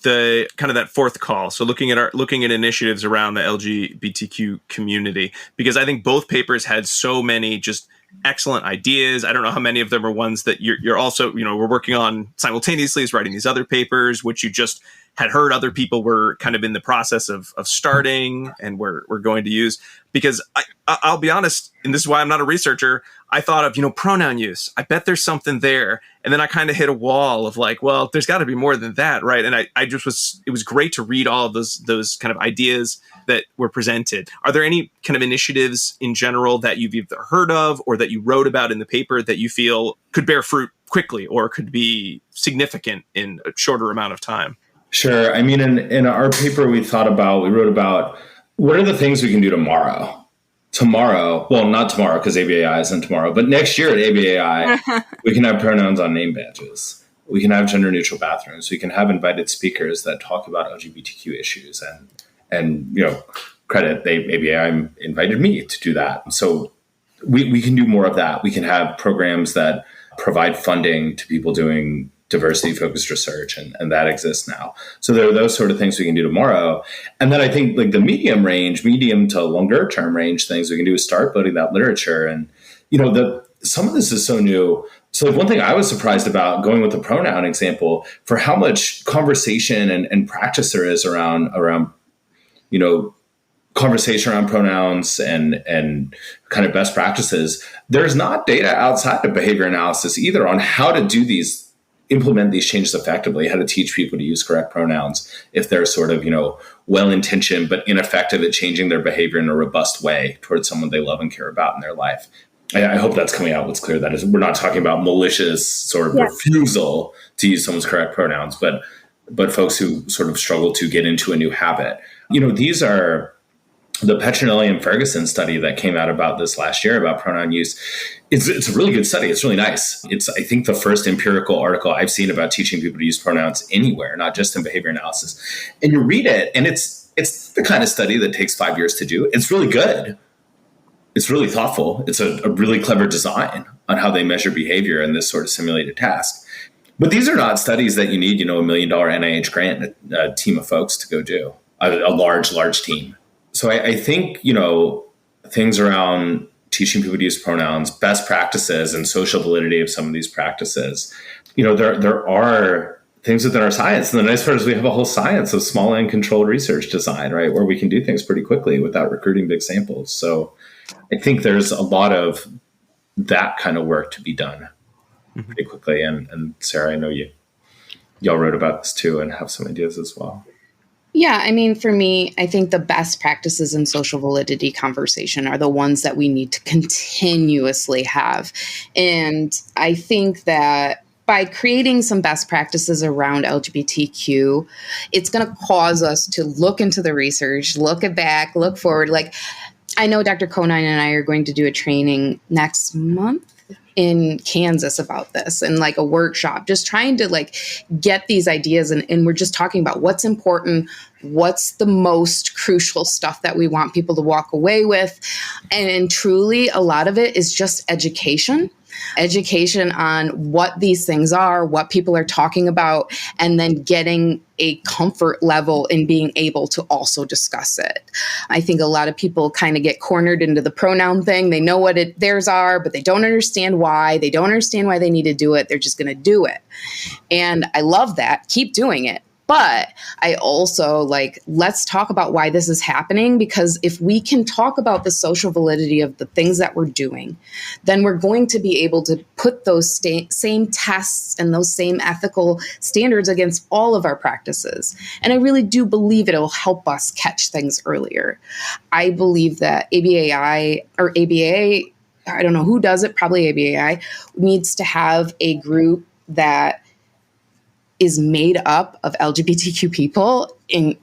the kind of that fourth call. So looking at initiatives around the LGBTQ community, because I think both papers had so many just excellent ideas. I don't know how many of them are ones that you're also, we're working on simultaneously as writing these other papers, which you just had heard other people were kind of in the process of starting and we're going to use. Because I'll be honest, and this is why I'm not a researcher, I thought of, pronoun use. I bet there's something there. And then I kind of hit a wall of like, well, there's got to be more than that, right? And it was great to read all of those kind of ideas that were presented. Are there any kind of initiatives in general that you've either heard of or that you wrote about in the paper that you feel could bear fruit quickly or could be significant in a shorter amount of time? Sure. I mean, in our paper, we wrote about what are the things we can do tomorrow? Well, not tomorrow because ABAI isn't tomorrow, but next year at ABAI, we can have pronouns on name badges. We can have gender neutral bathrooms. We can have invited speakers that talk about LGBTQ issues and credit, ABAI invited me to do that. So we can do more of that. We can have programs that provide funding to people doing diversity-focused research, and that exists now. So there are those sort of things we can do tomorrow. And then I think like the medium to longer-term range things we can do is start building that literature. And, some of this is so new. So like one thing I was surprised about going with the pronoun example for how much conversation and practice there is around conversation around pronouns and kind of best practices. There's not data outside of behavior analysis either on how to implement these changes effectively, how to teach people to use correct pronouns if they're sort of, well-intentioned but ineffective at changing their behavior in a robust way towards someone they love and care about in their life. I hope that's coming out. What's clear that is we're not talking about malicious sort of refusal to use someone's correct pronouns, but folks who sort of struggle to get into a new habit. These are the Petronelli and Ferguson study that came out about this last year about pronoun use. It's a really good study. It's really nice. It's, I think, the first empirical article I've seen about teaching people to use pronouns anywhere, not just in behavior analysis. And you read it, and it's the kind of study that takes 5 years to do. It's really good. It's really thoughtful. It's a really clever design on how they measure behavior in this sort of simulated task. But these are not studies that you need, $1 million NIH grant, a team of folks to go do, a large team. So I think, things around teaching people to use pronouns, best practices, and social validity of some of these practices, there are things within our science. And the nice part is we have a whole science of small and controlled research design, right, where we can do things pretty quickly without recruiting big samples. So I think there's a lot of that kind of work to be done pretty quickly. And Sarah, I know y'all wrote about this too and have some ideas as well. Yeah, I mean, for me, I think the best practices in social validity conversation are the ones that we need to continuously have. And I think that by creating some best practices around LGBTQ, it's going to cause us to look into the research, look back, look forward. Like, I know Dr. Conine and I are going to do a training next month in Kansas about this, and like a workshop, just trying to like get these ideas. And we're just talking about what's important, what's the most crucial stuff that we want people to walk away with. And truly, a lot of it is just education on what these things are, what people are talking about, and then getting a comfort level in being able to also discuss it. I think a lot of people kind of get cornered into the pronoun thing. They know what theirs are, but they don't understand why. They don't understand why they need to do it. They're just going to do it. And I love that. Keep doing it. But I also let's talk about why this is happening, because if we can talk about the social validity of the things that we're doing, then we're going to be able to put those same tests and those same ethical standards against all of our practices. And I really do believe it'll help us catch things earlier. I believe that ABAI or ABA, I don't know who does it, probably ABAI, needs to have a group that is made up of LGBTQ people, in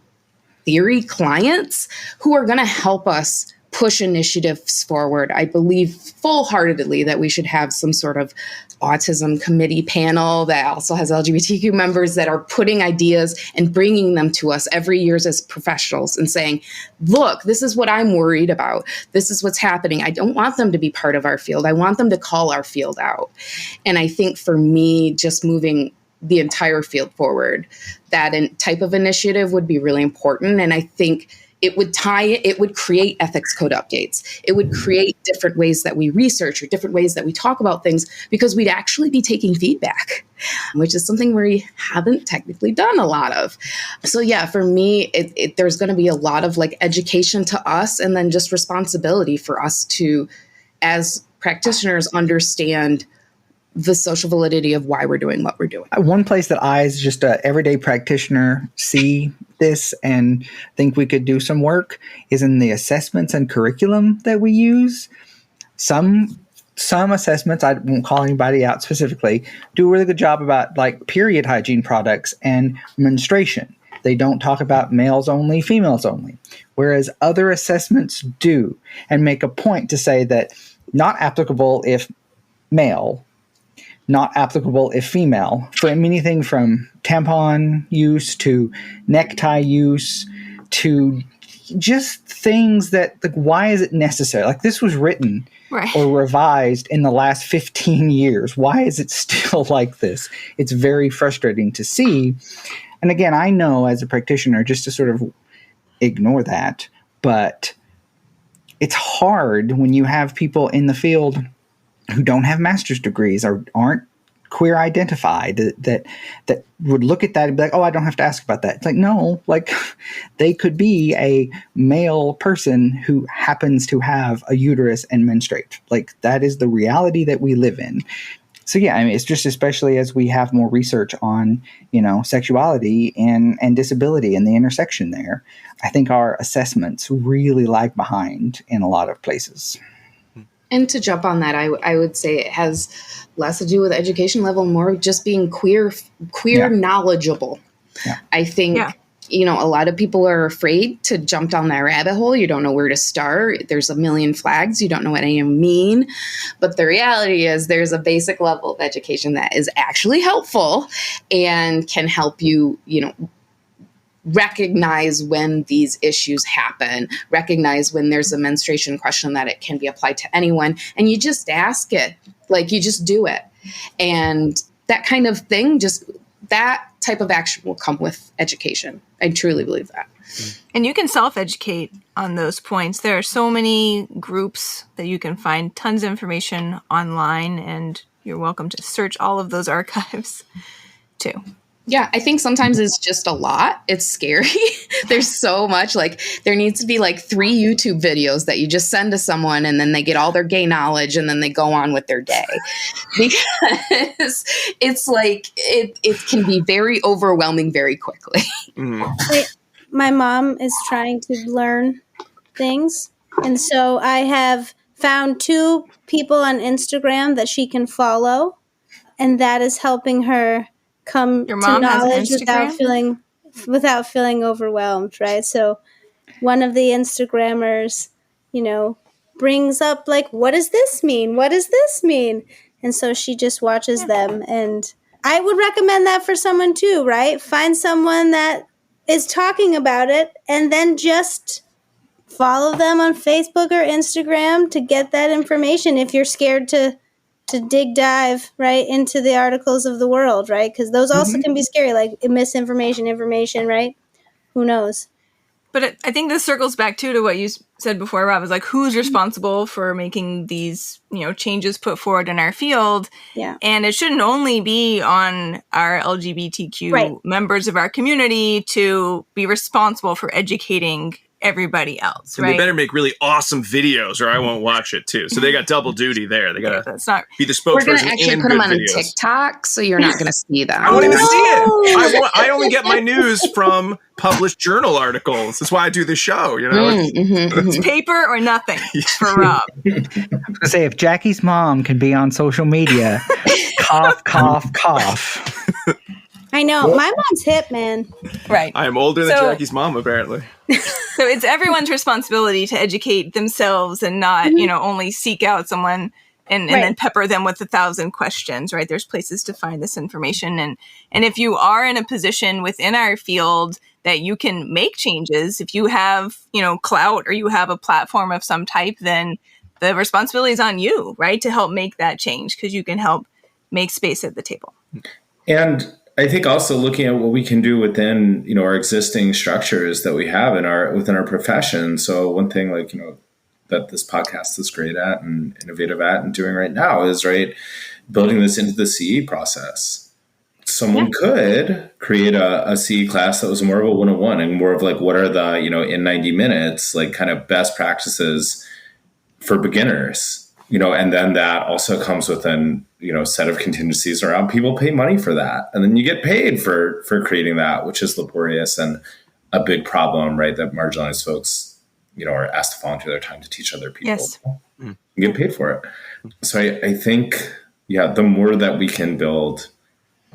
theory, clients who are going to help us push initiatives forward. I believe full-heartedly that we should have some sort of autism committee panel that also has LGBTQ members that are putting ideas and bringing them to us every year as professionals and saying, look, this is what I'm worried about. This is what's happening. I don't want them to be part of our field. I want them to call our field out. And I think for me, just moving the entire field forward, that type of initiative would be really important. And I think it would create ethics code updates. It would create different ways that we research or different ways that we talk about things, because we'd actually be taking feedback, which is something we haven't technically done a lot of. So yeah, for me, there's going to be a lot of like education to us, and then just responsibility for us to, as practitioners, understand the social validity of why we're doing what we're doing. One place that I, as just an everyday practitioner, see this and think we could do some work is in the assessments and curriculum that we use. Some assessments, I won't call anybody out specifically, do a really good job about like period hygiene products and menstruation. They don't talk about males only, females only, whereas other assessments do, and make a point to say that not applicable if male, not applicable if female, for anything from tampon use to necktie use to just things that, like, why is it necessary? Like, this was written or revised in the last 15 years. Why is it still like this? It's very frustrating to see. And again, I know as a practitioner just to sort of ignore that, but it's hard when you have people in the field who don't have master's degrees or aren't queer identified that would look at that and be like, oh, I don't have to ask about that. It's like, no, like they could be a male person who happens to have a uterus and menstruate. Like, that is the reality that we live in. So yeah, I mean, it's just, especially as we have more research on, sexuality and disability and the intersection there, I think our assessments really lag behind in a lot of places. And to jump on that, I would say it has less to do with education level, more just being queer knowledgeable. Yeah. I think, a lot of people are afraid to jump down that rabbit hole. You don't know where to start. There's a million flags. You don't know what any mean. But the reality is there's a basic level of education that is actually helpful and can help you, recognize when these issues happen, recognize when there's a menstruation question that it can be applied to anyone. And you just ask it, like you just do it. And that kind of thing, just that type of action will come with education. I truly believe that. And you can self-educate on those points. There are so many groups that you can find tons of information online, and you're welcome to search all of those archives too. Yeah, I think sometimes it's just a lot. It's scary. There's so much, like there needs to be like 3 YouTube videos that you just send to someone and then they get all their gay knowledge and then they go on with their day. Because it's like, it can be very overwhelming very quickly. My mom is trying to learn things. And so I have found 2 people on Instagram that she can follow. And that is helping her come to knowledge without feeling overwhelmed, right? So one of the Instagrammers, brings up like, what does this mean? What does this mean? And so she just watches them. And I would recommend that for someone too, right? Find someone that is talking about it and then just follow them on Facebook or Instagram to get that information if you're scared to dive right into the articles of the world, right? Because those also can be scary, like misinformation, information, right? Who knows? But I think this circles back too to what you said before, Rob, is like, who's responsible for making these, changes put forward in our field? Yeah. And it shouldn't only be on our LGBTQ members of our community to be responsible for educating everybody else, right? And they better make really awesome videos or I won't watch it too. So they got double duty there. They got to be the spokesperson. We're going to actually put them on videos. a TikTok, so you're not going to see them. I won't even see it. I only get my news from published journal articles. That's why I do the show, It's paper or nothing for Rob. I was going to say, if Jackie's mom can be on social media, cough, cough, cough. I know. My mom's hip, man. Right. I am older than So- Jackie's mom, apparently. So it's everyone's responsibility to educate themselves and not, only seek out someone and Right. then pepper them with 1,000 questions, right? There's places to find this information. And if you are in a position within our field that you can make changes, if you have, clout or you have a platform of some type, then the responsibility is on you, right? To help make that change, because you can help make space at the table. And I think also looking at what we can do within, our existing structures that we have within our profession. So one thing that this podcast is great at and innovative at and doing right now is building this into the CE process. Someone could create a CE class that was more of a 101 and more of what are the, in 90 minutes, kind of best practices for beginners, and then that also comes with an, set of contingencies around people pay money for that. And then you get paid for creating that, which is laborious and a big problem, right? That marginalized folks, are asked to volunteer their time to teach other people. Yes. And get paid for it. So I think, the more that we can build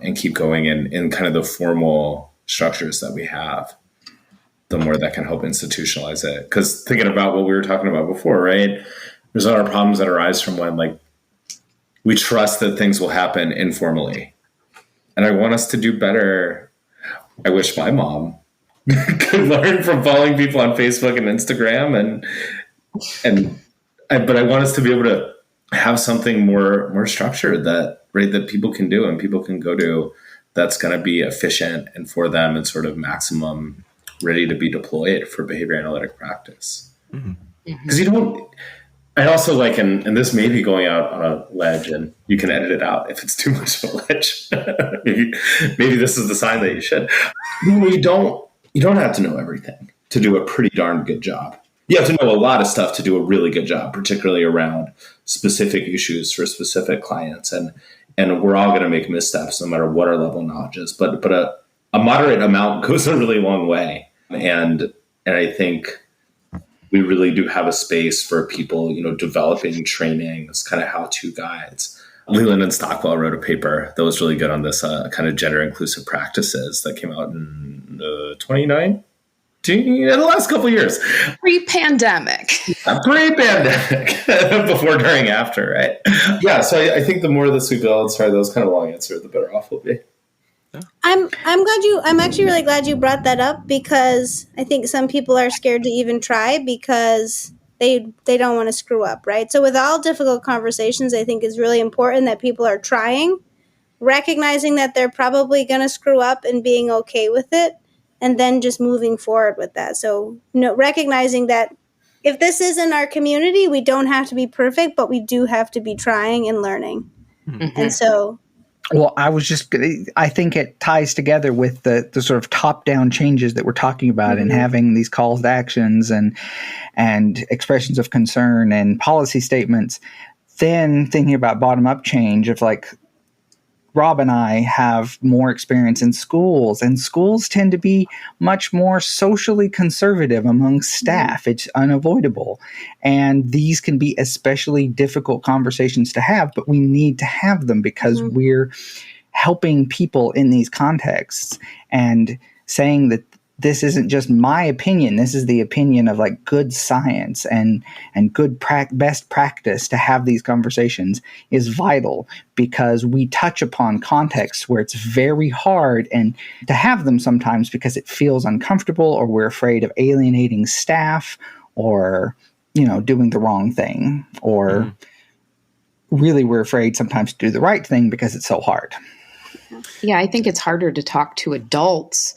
and keep going in kind of the formal structures that we have, the more that can help institutionalize it. Because thinking about what we were talking about before, right? There's a lot of problems that arise from when we trust that things will happen informally. And I want us to do better. I wish my mom could learn from following people on Facebook and Instagram but I want us to be able to have something more structured that people can do and people can go to that's going to be efficient and for them and sort of maximum ready to be deployed for behavior analytic practice. Because I also and this may be going out on a ledge and you can edit it out if it's too much of a ledge. maybe this is the sign that you should. You don't have to know everything to do a pretty darn good job. You have to know a lot of stuff to do a really good job, particularly around specific issues for specific clients. And we're all going to make missteps no matter what our level of knowledge is. But a moderate amount goes a really long way. And I think we really do have a space for people, developing training, this kind of how-to guides. Leland and Stockwell wrote a paper that was really good on this kind of gender inclusive practices that came out in 2019, in the last couple of years. Pre-pandemic. Pre-pandemic. Before, during, after, right? Yeah, so I think the more of this we build, those kind of long answer, the better off we'll be. I'm actually really glad you brought that up, because I think some people are scared to even try because they don't want to screw up, right? So with all difficult conversations, I think it's really important that people are trying, recognizing that they're probably going to screw up and being okay with it, and then just moving forward with that. So recognizing that if this isn't our community, we don't have to be perfect, but we do have to be trying and learning. And so... Well, I think it ties together with the sort of top-down changes that we're talking about and having these calls to actions and expressions of concern and policy statements. Then thinking about bottom-up change of Rob and I have more experience in schools, and schools tend to be much more socially conservative among staff. It's unavoidable. And these can be especially difficult conversations to have, but we need to have them because we're helping people in these contexts and saying that this isn't just my opinion. This is the opinion of good science and good best practice to have these conversations is vital, because we touch upon contexts where it's very hard and to have them sometimes because it feels uncomfortable, or we're afraid of alienating staff, or, doing the wrong thing, or really we're afraid sometimes to do the right thing because it's so hard. Yeah, I think it's harder to talk to adults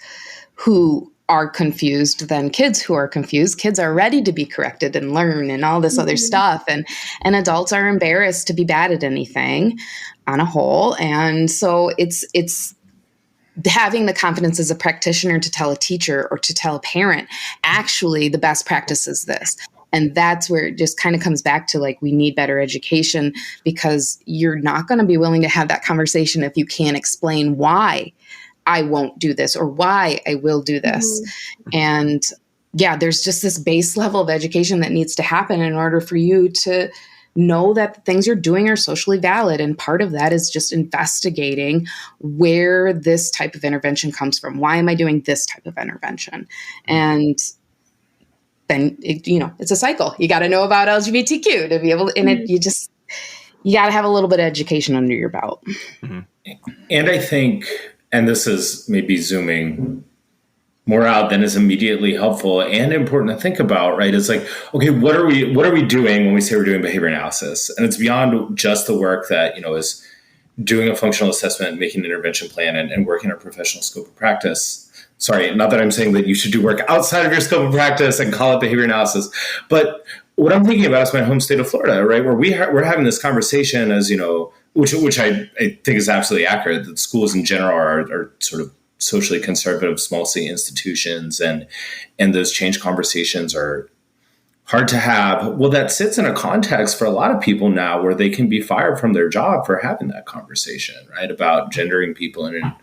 who are confused than kids who are confused. Kids are ready to be corrected and learn and all this other stuff. And adults are embarrassed to be bad at anything on a whole. And so it's having the confidence as a practitioner to tell a teacher or to tell a parent, actually the best practice is this. And that's where it just kind of comes back to we need better education, because you're not going to be willing to have that conversation if you can't explain why I won't do this or why I will do this. And there's just this base level of education that needs to happen in order for you to know that the things you're doing are socially valid. And part of that is just investigating where this type of intervention comes from. Why am I doing this type of intervention? And then, it's a cycle. You got to know about LGBTQ to be able to, and you got to have a little bit of education under your belt. Mm-hmm. And I think, and this is maybe zooming more out than is immediately helpful and important to think about, right? It's like, okay, what are we doing when we say we're doing behavior analysis? And it's beyond just the work that, is doing a functional assessment, making an intervention plan, and working our professional scope of practice. Sorry, not that I'm saying that you should do work outside of your scope of practice and call it behavior analysis, but what I'm thinking about is my home state of Florida, right? Where we're having this conversation as, which I think is absolutely accurate, that schools in general are sort of socially conservative, small C institutions, and those change conversations are hard to have. Well, that sits in a context for a lot of people now where they can be fired from their job for having that conversation, right? About gendering people in an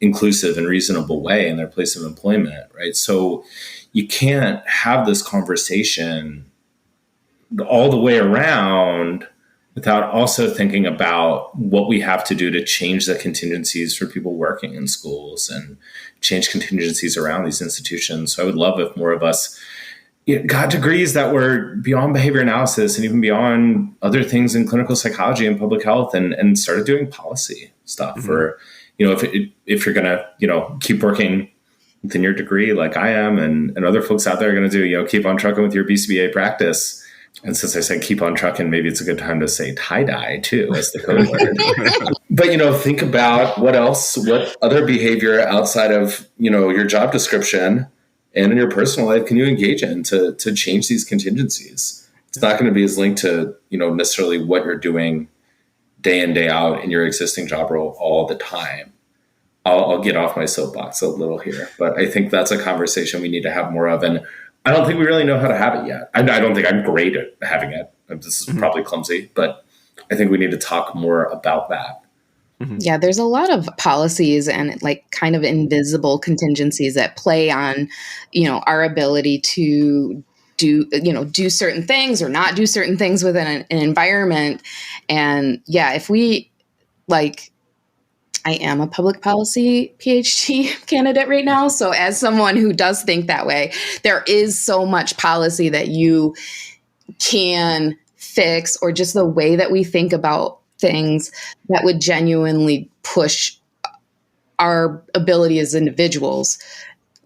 inclusive and reasonable way in their place of employment, right? So you can't have this conversation all the way around without also thinking about what we have to do to change the contingencies for people working in schools and change contingencies around these institutions. So I would love if more of us got degrees that were beyond behavior analysis and even beyond other things in clinical psychology and public health, and started doing policy stuff. Mm-hmm. Or, if you're going to, keep working within your degree like I am, and other folks out there are going to do, keep on trucking with your BCBA practice. And since I said keep on trucking, maybe it's a good time to say tie-dye too as the code word. But, think about what other behavior outside of, your job description and in your personal life can you engage in to change these contingencies? It's not going to be as linked to, necessarily what you're doing day in, day out in your existing job role all the time. I'll get off my soapbox a little here, but I think that's a conversation we need to have more of. And I don't think we really know how to have it yet. I don't think I'm great at having it. This is probably clumsy, but I think we need to talk more about that. Mm-hmm. Yeah, there's a lot of policies and kind of invisible contingencies that play on, our ability to do certain things or not do certain things within an environment. And yeah, if we I am a public policy PhD candidate right now. So as someone who does think that way, there is so much policy that you can fix, or just the way that we think about things that would genuinely push our ability as individuals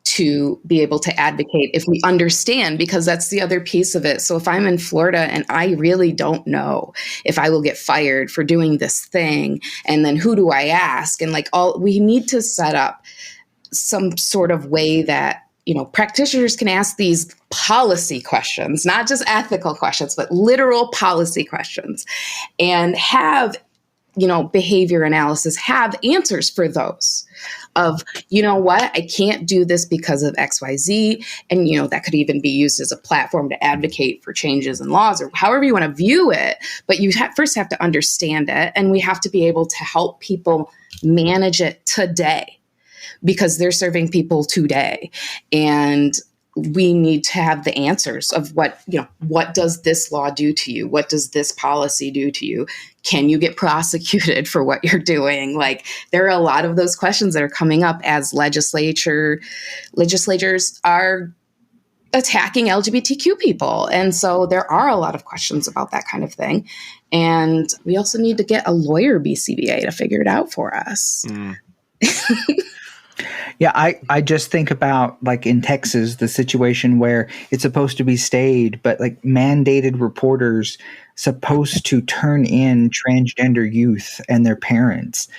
to be able to advocate if we understand, because that's the other piece of it. So if I'm in Florida and I really don't know if I will get fired for doing this thing, and then who do I ask? And we need to set up some sort of way that, practitioners can ask these policy questions, not just ethical questions, but literal policy questions, and have, behavior analysis have answers for those. Of, I can't do this because of XYZ. And, that could even be used as a platform to advocate for changes in laws or however you want to view it. But you first have to understand it. And we have to be able to help people manage it today, because they're serving people today. And we need to have the answers of what does this law do to you? What does this policy do to you? Can you get prosecuted for what you're doing? There are a lot of those questions that are coming up as legislators are attacking LGBTQ people. And so there are a lot of questions about that kind of thing. And we also need to get a lawyer BCBA to figure it out for us. Mm. Yeah, I just think about in Texas, the situation where it's supposed to be stayed, but mandated reporters supposed to turn in transgender youth and their parents.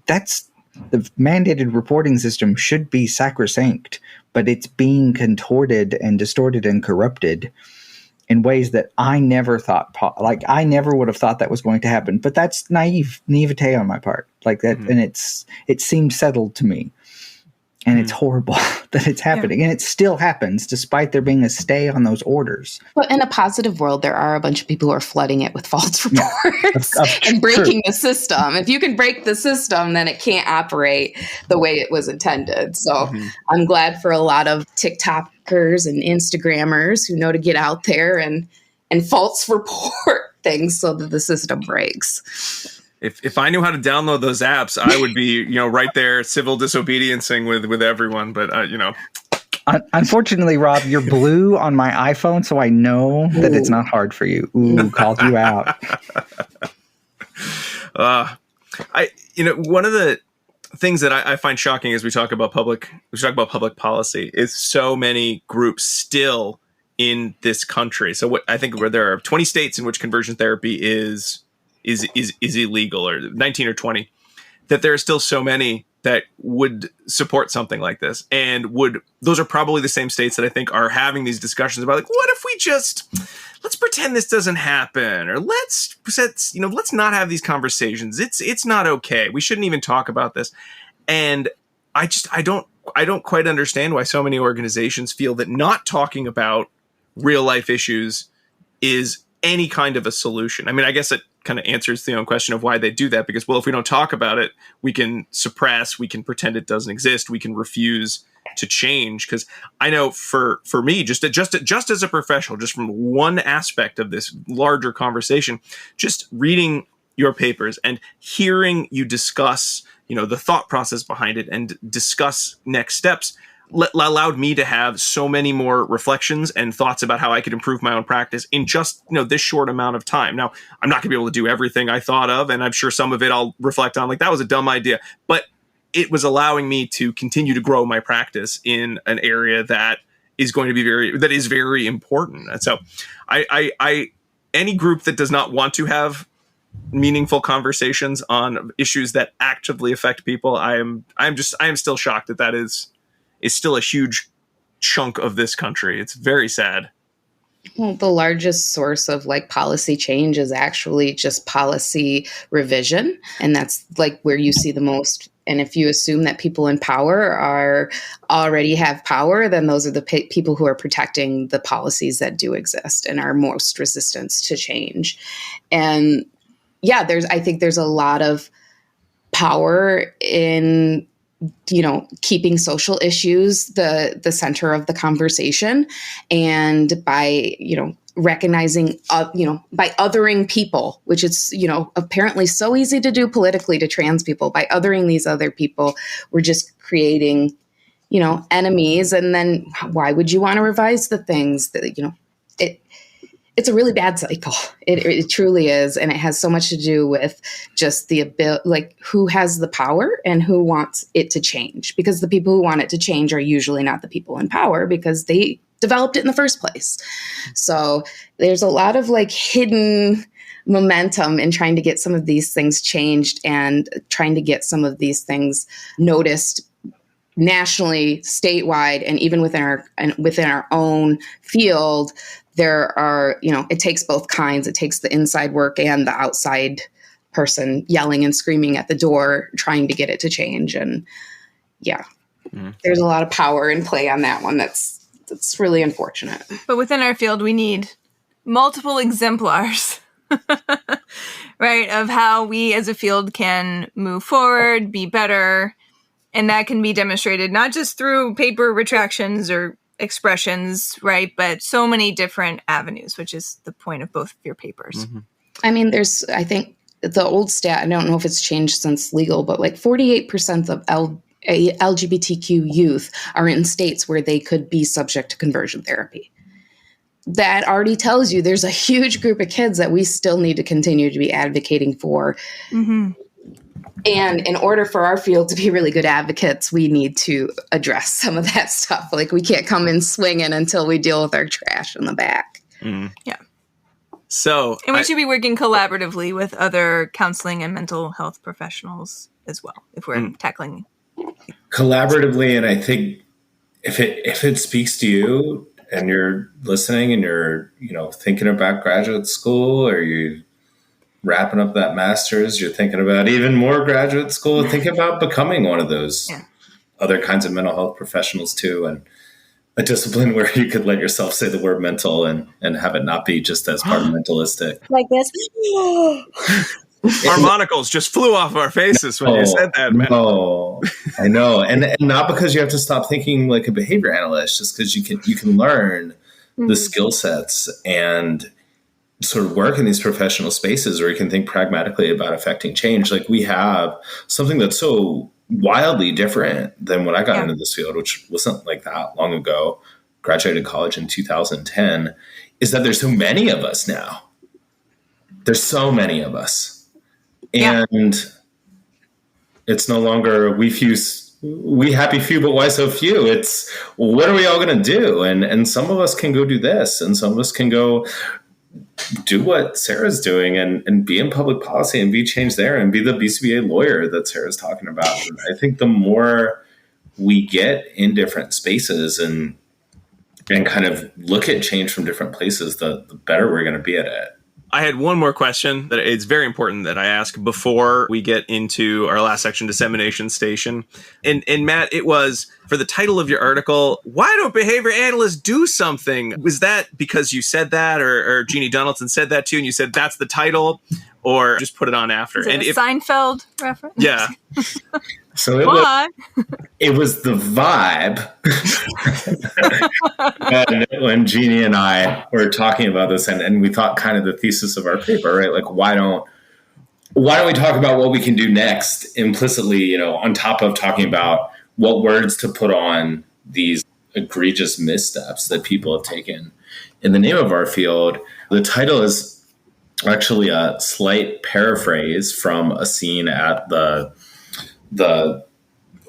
That's the mandated reporting system should be sacrosanct, but it's being contorted and distorted and corrupted in ways that I never thought, I never would have thought that was going to happen. But that's naivete on my part, that, mm-hmm. And it seemed settled to me. And it's horrible that it's happening. Yeah. And it still happens despite there being a stay on those orders. But in a positive world, there are a bunch of people who are flooding it with false reports and breaking the system. If you can break the system, then it can't operate the way it was intended. So I'm glad for a lot of TikTokers and Instagrammers who know to get out there and false report things so that the system breaks. If I knew how to download those apps, I would be, right there civil disobediencing with everyone. But, Unfortunately, Rob, you're blue on my iPhone, so I know that it's not hard for you. Ooh, called you out. One of the things that I find shocking as we talk about public policy is so many groups still in this country. So I think where there are 20 states in which conversion therapy is illegal, or 19 or 20, that there are still so many that would support something like this, and those are probably the same states that I think are having these discussions about, like, what if we let's pretend this doesn't happen, or let's not have these conversations. It's not okay. We shouldn't even talk about this. And I don't quite understand why so many organizations feel that not talking about real life issues is any kind of a solution. I mean, I guess it kind of answers the own question of why they do that, because, well, if we don't talk about it, we can suppress, we can pretend it doesn't exist, we can refuse to change. Because I know for me, just as a professional, just from one aspect of this larger conversation, just reading your papers and hearing you discuss, the thought process behind it and discuss next steps, allowed me to have so many more reflections and thoughts about how I could improve my own practice in just, this short amount of time. Now, I'm not gonna be able to do everything I thought of, and I'm sure some of it I'll reflect on, like, that was a dumb idea, but it was allowing me to continue to grow my practice in an area that is going to be very important. And so I any group that does not want to have meaningful conversations on issues that actively affect people, I am still shocked that is still a huge chunk of this country. It's very sad. Well, the largest source of policy change is actually just policy revision. And that's where you see the most. And if you assume that people in power already have power, then those are the people who are protecting the policies that do exist and are most resistant to change. And yeah, I think there's a lot of power in keeping social issues the center of the conversation, and by recognizing by othering people, which is apparently so easy to do politically to trans people. By othering these other people, we're just creating enemies. And then why would you want to revise the things that it's a really bad cycle. It truly is. And it has so much to do with just the ability, who has the power and who wants it to change. Because the people who want it to change are usually not the people in power, because they developed it in the first place. So there's a lot of hidden momentum in trying to get some of these things changed and trying to get some of these things noticed nationally, statewide, and even within our own field. There are, it takes both kinds. It takes the inside work and the outside person yelling and screaming at the door, trying to get it to change. And there's a lot of power in play on that one. That's really unfortunate. But within our field, we need multiple exemplars, right, of how we as a field can move forward, be better. And that can be demonstrated not just through paper retractions or expressions, right? But so many different avenues, which is the point of both of your papers. Mm-hmm. I mean, I think the old stat, I don't know if it's changed since legal, but 48% of LGBTQ youth are in states where they could be subject to conversion therapy. That already tells you there's a huge group of kids that we still need to continue to be advocating for. Mm-hmm. And in order for our field to be really good advocates, we need to address some of that stuff. We can't come in swinging until we deal with our trash in the back. Mm. Yeah. So, and we should be working collaboratively with other counseling and mental health professionals as well, if we're tackling collaboratively. And I think if it speaks to you and you're listening and you're thinking about graduate school, or you wrapping up that master's, you're thinking about even more graduate school, think about becoming one of those other kinds of mental health professionals too, and a discipline where you could let yourself say the word mental and have it not be just as mentalistic. Like this. Our monocles just flew off our faces when you said that, man. Oh, I know. And not because you have to stop thinking like a behavior analyst, just because you can learn the skill sets and sort of work in these professional spaces where you can think pragmatically about affecting change, like we have something that's so wildly different than when I got into this field, which wasn't like that long ago, graduated college in 2010, is that there's so many of us now. There's so many of us. And it's no longer we happy few, but why so few? It's what are we all going to do? And some of us can go do this, and some of us can go do what Sarah's doing and be in public policy and be change there and be the BCBA lawyer that Sarah's talking about. And I think the more we get in different spaces and kind of look at change from different places, the better we're going to be at it. I had one more question that it's very important that I ask before we get into our last section, dissemination station. And Matt, it was for the title of your article, why don't behavior analysts do something? Was that because you said that or Jeannie Donaldson said that too and you said that's the title, or just put it on after? Is it a Seinfeld reference? Yeah. So it was the vibe when Jeannie and I were talking about this, and we thought kind of the thesis of our paper, right? Like, why don't we talk about what we can do next implicitly, on top of talking about what words to put on these egregious missteps that people have taken in the name of our field. The title is actually a slight paraphrase from a scene at the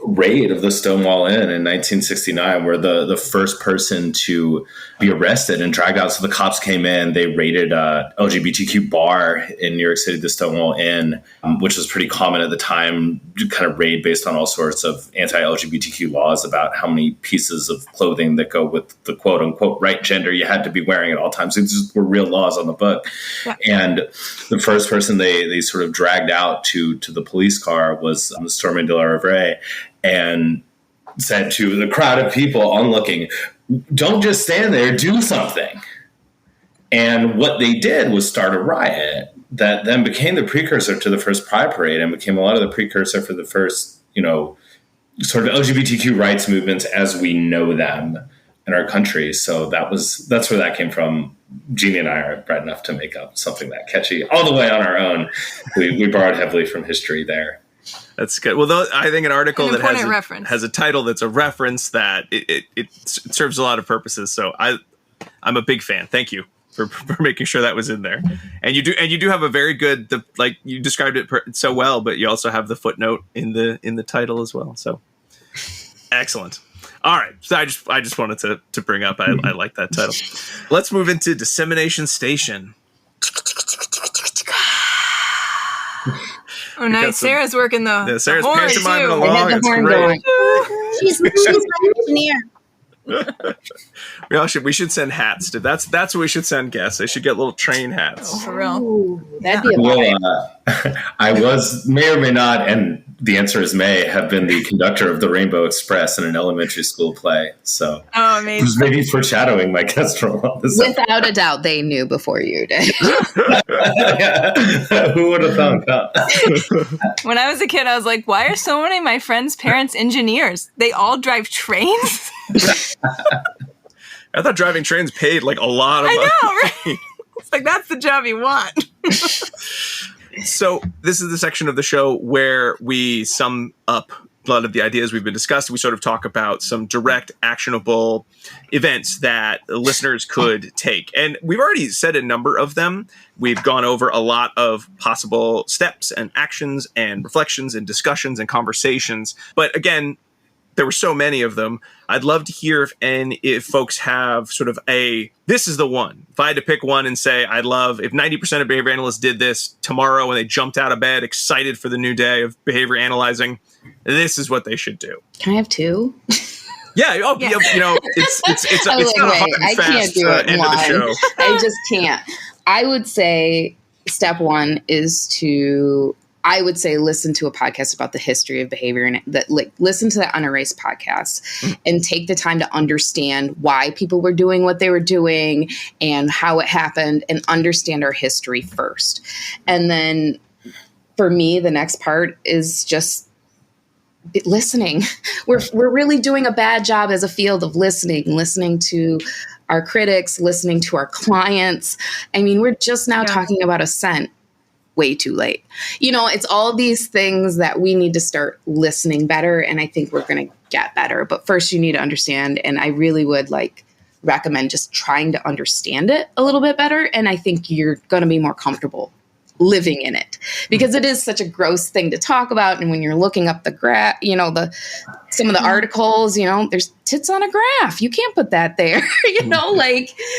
raid of the Stonewall Inn in 1969, where the first person to be arrested and dragged out. So the cops came in, they raided a LGBTQ bar in New York City, the Stonewall Inn, which was pretty common at the time, kind of raid based on all sorts of anti-LGBTQ laws about how many pieces of clothing that go with the quote unquote right gender you had to be wearing at all times. These were real laws on the book. Yeah. And the first person they sort of dragged out to the police car was Stormy de la Rivere, and said to the crowd of people onlooking, don't just stand there, do something. And what they did was start a riot that then became the precursor to the first Pride Parade and became a lot of the precursor for the first, sort of LGBTQ rights movements as we know them in our country. So that's where that came from. Jeannie and I are bright enough to make up something that catchy all the way on our own. We borrowed heavily from history there. That's good. Well, I think an article that has a title that's a reference that it serves a lot of purposes. So I'm a big fan. Thank you for making sure that was in there. And you do have a very good, like you described it so well, but you also have the footnote in the title as well. So excellent. All right. So I just wanted to bring up, I like that title. Let's move into dissemination station. Oh, nice. Sarah's working Sarah's horn pantomiming too. along. It's great. She's my engineer. We should send hats. That's what we should send guests. They should get little train hats. Oh, for real. Ooh, that'd be a I may or may not, and the answer is may, have been the conductor of the Rainbow Express in an elementary school play. So amazing. Just maybe foreshadowing my guest role on this. Without a doubt, they knew before you did. Who would have thunk? Huh? When I was a kid, I was like, why are so many of my friends' parents engineers? They all drive trains? I thought driving trains paid like a lot of money. I know, right? It's like, that's the job you want. So this is the section of the show where we sum up a lot of the ideas we've been discussing. We sort of talk about some direct, actionable events that listeners could take. And we've already said a number of them. We've gone over a lot of possible steps and actions and reflections and discussions and conversations. But again, there were so many of them. I'd love to hear if folks have sort of this is the one. If I had to pick one and say, I'd love if 90% of behavior analysts did this tomorrow when they jumped out of bed, excited for the new day of behavior analyzing, this is what they should do. Can I have two? Yeah. Oh, yeah. It's not a hard and I fast can't do it end one. of the show. I just can't. I would say step one is to listen to a podcast about the history of behavior and listen to that Unerased podcast and take the time to understand why people were doing what they were doing and how it happened and understand our history first. And then for me, the next part is just listening. We're really doing a bad job as a field of listening to our critics, listening to our clients. I mean, we're just now talking about assent way too late. It's all these things that we need to start listening better. And I think we're going to get better. But first you need to understand. And I really would recommend just trying to understand it a little bit better. And I think you're going to be more comfortable living in it, because it is such a gross thing to talk about. And when you're looking up the graph, some of the articles, there's tits on a graph. You can't put that there,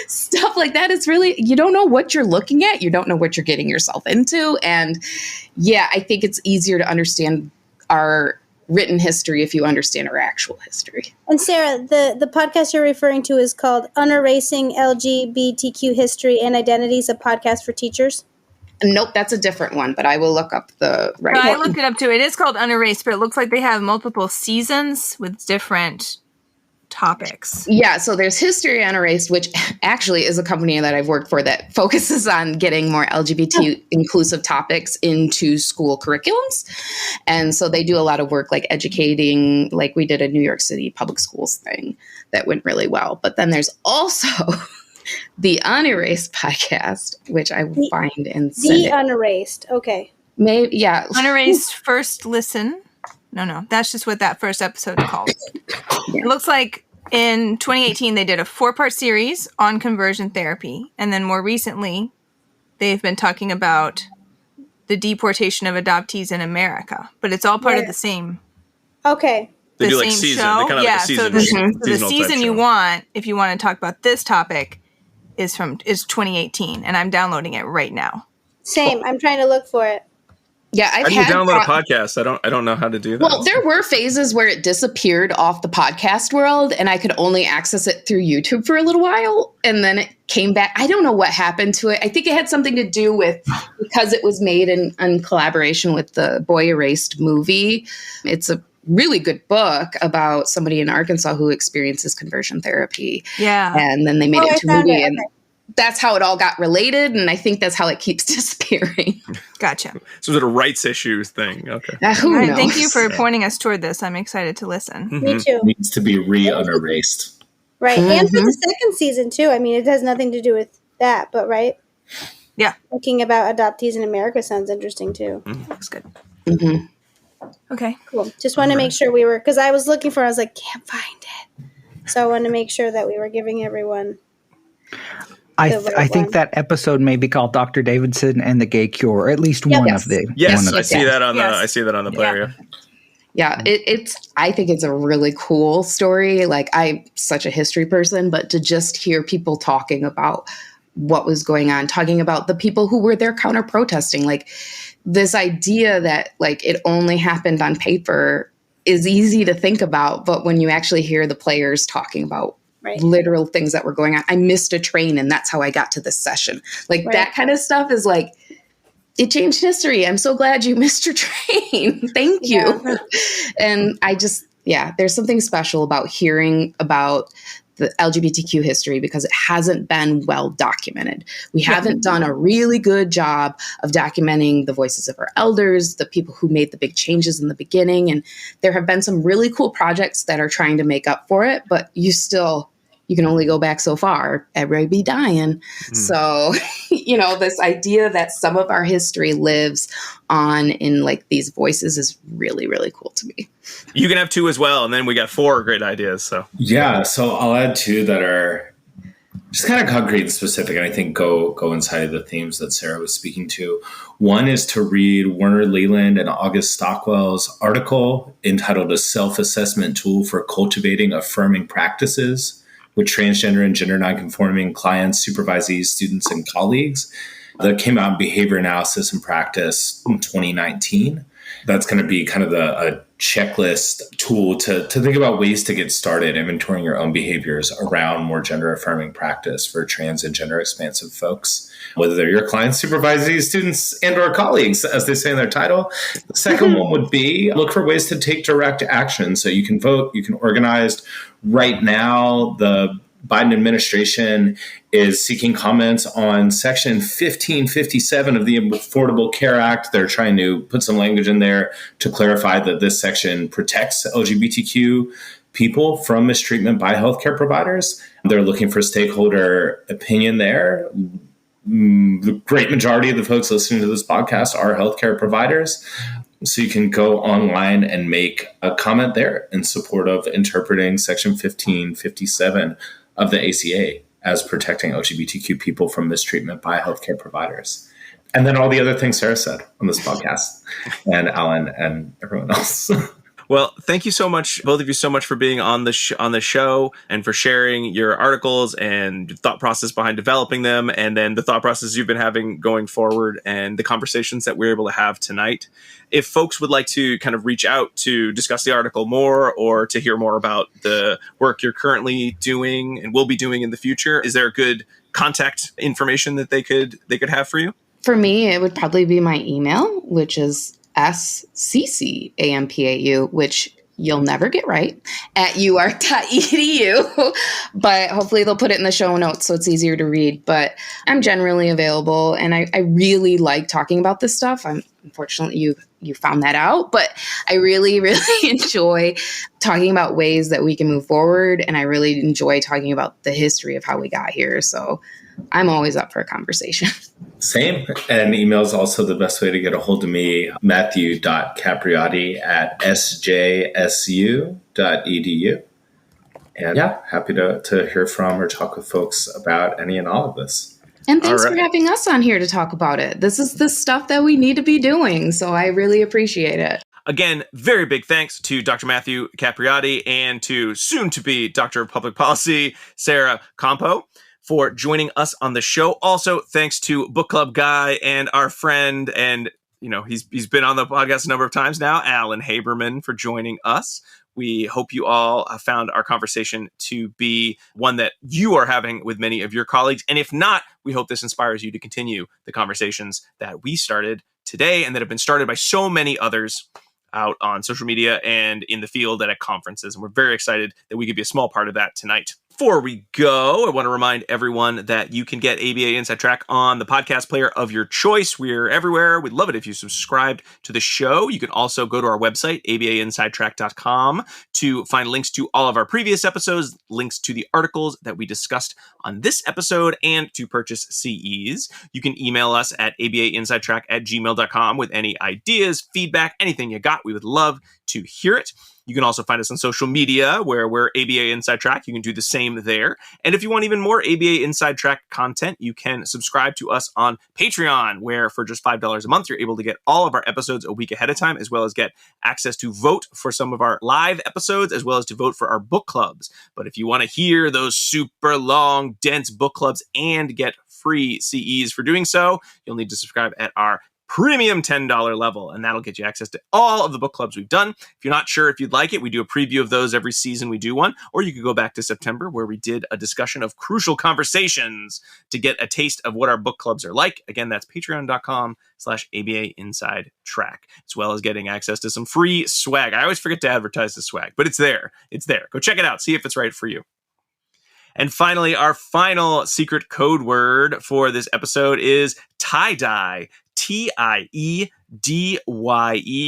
stuff like that. It's really, you don't know what you're looking at. You don't know what you're getting yourself into. And I think it's easier to understand our written history if you understand our actual history. And Sarah, the podcast you're referring to is called Unerasing LGBTQ History and Identities, a podcast for teachers. Nope, that's a different one, but I will look up the right one. I looked it up too. It is called Unerased, but it looks like they have multiple seasons with different topics. Yeah, so there's History Unerased, which actually is a company that I've worked for that focuses on getting more LGBT inclusive topics into school curriculums. And so they do a lot of work educating, we did a New York City public schools thing that went really well. But then there's also the Unerased podcast, which I will find and send it. Unerased, okay. Maybe, yeah. Unerased First Listen. No, that's just what that first episode is called. It looks like in 2018 they did a 4-part series on conversion therapy, and then more recently they've been talking about the deportation of adoptees in America. But it's all part of the same. Okay. They do same season. show. They kind of yeah, a season. So the season you want, if you want to talk about this topic, is 2018, and I'm downloading it right now. Same. I'm trying to look for it. Yeah, How do you download a podcast? I don't know how to do that. Well, there were phases where it disappeared off the podcast world, and I could only access it through YouTube for a little while, and then it came back. I don't know what happened to it. I think it had something to do with because it was made in collaboration with the Boy Erased movie. It's a really good book about somebody in Arkansas who experiences conversion therapy. Yeah. And then they made it into a movie, and that's how it all got related, and I think that's how it keeps disappearing. Gotcha. So it's a rights issues thing. Okay. Who knows? Thank you for pointing us toward this. I'm excited to listen. Mm-hmm. Me too. Needs to be re-unerased. Right. And for the second season, too. I mean, it has nothing to do with that, but right? Yeah. Looking about adoptees in America sounds interesting, too. Looks good. Mm-hmm. Okay. Cool. Just want to make sure we were, because I was looking for it, I was like, can't find it. So I want to make sure that we were giving everyone I think that episode may be called Dr. Davidson and the Gay Cure, or at least one of the. Yes, one I see that on the. I see that on the player. Yeah, I think it's a really cool story. I'm such a history person, but to just hear people talking about what was going on, talking about the people who were there counter protesting, this idea that it only happened on paper is easy to think about, but when you actually hear the players talking about literal things that were going on, I missed a train and that's how I got to this session. That kind of stuff is it changed history. I'm so glad you missed your train. Thank you. Yeah. And there's something special about hearing about the LGBTQ history because it hasn't been well documented. We haven't done a really good job of documenting the voices of our elders, the people who made the big changes in the beginning. And there have been some really cool projects that are trying to make up for it, but you can only go back so far. Everybody be dying. So, this idea that some of our history lives on in these voices is really, really cool to me. You can have 2 as well. And then we got 4 great ideas. So So I'll add 2 that are just kind of concrete and specific. And I think go inside of the themes that Sarah was speaking to. One is to read Werner Leland and August Stockwell's article entitled A Self-Assessment Tool for Cultivating Affirming Practices with transgender and gender nonconforming clients, supervisees, students, and colleagues. That came out in Behavior Analysis and Practice in 2019. That's going to be kind of a checklist tool to think about ways to get started inventorying your own behaviors around more gender affirming practice for trans and gender expansive folks, whether they're your clients, supervisees, students, and or colleagues, as they say in their title. The second one would be look for ways to take direct action. So you can vote, you can organize. Right now, the Biden administration is seeking comments on Section 1557 of the Affordable Care Act. They're trying to put some language in there to clarify that this section protects LGBTQ people from mistreatment by healthcare providers. They're looking for stakeholder opinion there. The great majority of the folks listening to this podcast are healthcare providers. So you can go online and make a comment there in support of interpreting Section 1557 of the ACA as protecting LGBTQ people from mistreatment by healthcare providers. And then all the other things Sarah said on this podcast, and Alan and everyone else. Well, thank you so much, both of you, so much for being on the show and for sharing your articles and your thought process behind developing them, and then the thought process you've been having going forward and the conversations that we're able to have tonight. If folks would like to kind of reach out to discuss the article more or to hear more about the work you're currently doing and will be doing in the future, is there a good contact information that they could have for you? For me, it would probably be my email, which is SCCAMPAU, which you'll never get right, at uark.edu. But hopefully they'll put it in the show notes so it's easier to read. But I'm generally available, and I really like talking about this stuff. Unfortunately, you found that out, but I really, really enjoy talking about ways that we can move forward, and I really enjoy talking about the history of how we got here. So I'm always up for a conversation. Same. And email is also the best way to get a hold of me, matthew.capriotti@sjsu.edu. And yeah, happy to hear from or talk with folks about any and all of this. And thanks for having us on here to talk about it. This is the stuff that we need to be doing, so I really appreciate it. Again, very big thanks to Dr. Matthew Capriotti and to soon-to-be Doctor of Public Policy, Sarah Campau, for joining us on the show. Also, thanks to Book Club Guy and our friend, and he's been on the podcast a number of times now, Alan Haberman, for joining us. We hope you all have found our conversation to be one that you are having with many of your colleagues. And if not, we hope this inspires you to continue the conversations that we started today and that have been started by so many others out on social media and in the field and at conferences. And we're very excited that we could be a small part of that tonight. Before we go, I want to remind everyone that you can get ABA Inside Track on the podcast player of your choice. We're everywhere. We'd love it if you subscribed to the show. You can also go to our website, abainsidetrack.com, to find links to all of our previous episodes, links to the articles that we discussed on this episode, and to purchase CEs. You can email us at abainsidetrack@gmail.com with any ideas, feedback, anything you got. We would love to hear it. You can also find us on social media where we're ABA Inside Track. You can do the same there. And if you want even more ABA Inside Track content, you can subscribe to us on Patreon, where for just $5 a month, you're able to get all of our episodes a week ahead of time, as well as get access to vote for some of our live episodes, as well as to vote for our book clubs. But if you want to hear those super long, dense book clubs and get free CEs for doing so, you'll need to subscribe at our premium $10 level, and that'll get you access to all of the book clubs we've done. If you're not sure if you'd like it, we do a preview of those every season we do one, or you could go back to September where we did a discussion of crucial conversations to get a taste of what our book clubs are like. Again, that's patreon.com/ABA Inside Track, as well as getting access to some free swag. I always forget to advertise the swag, but it's there. It's there. Go check it out. See if it's right for you. And finally, our final secret code word for this episode is tie-dye. TIEDYE. You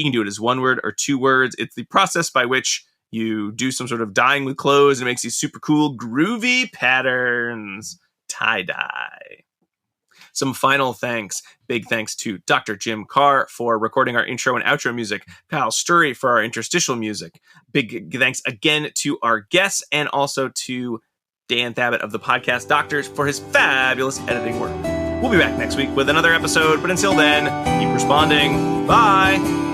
can do it as one word or two words. It's the process by which you do some sort of dyeing with clothes and it makes these super cool, groovy patterns. Tie-dye. Some final thanks. Big thanks to Dr. Jim Carr for recording our intro and outro music. Kyle Sturry for our interstitial music. Big thanks again to our guests and also to Dan Thabit of the Podcast Doctors for his fabulous editing work. We'll be back next week with another episode, but until then, keep responding. Bye!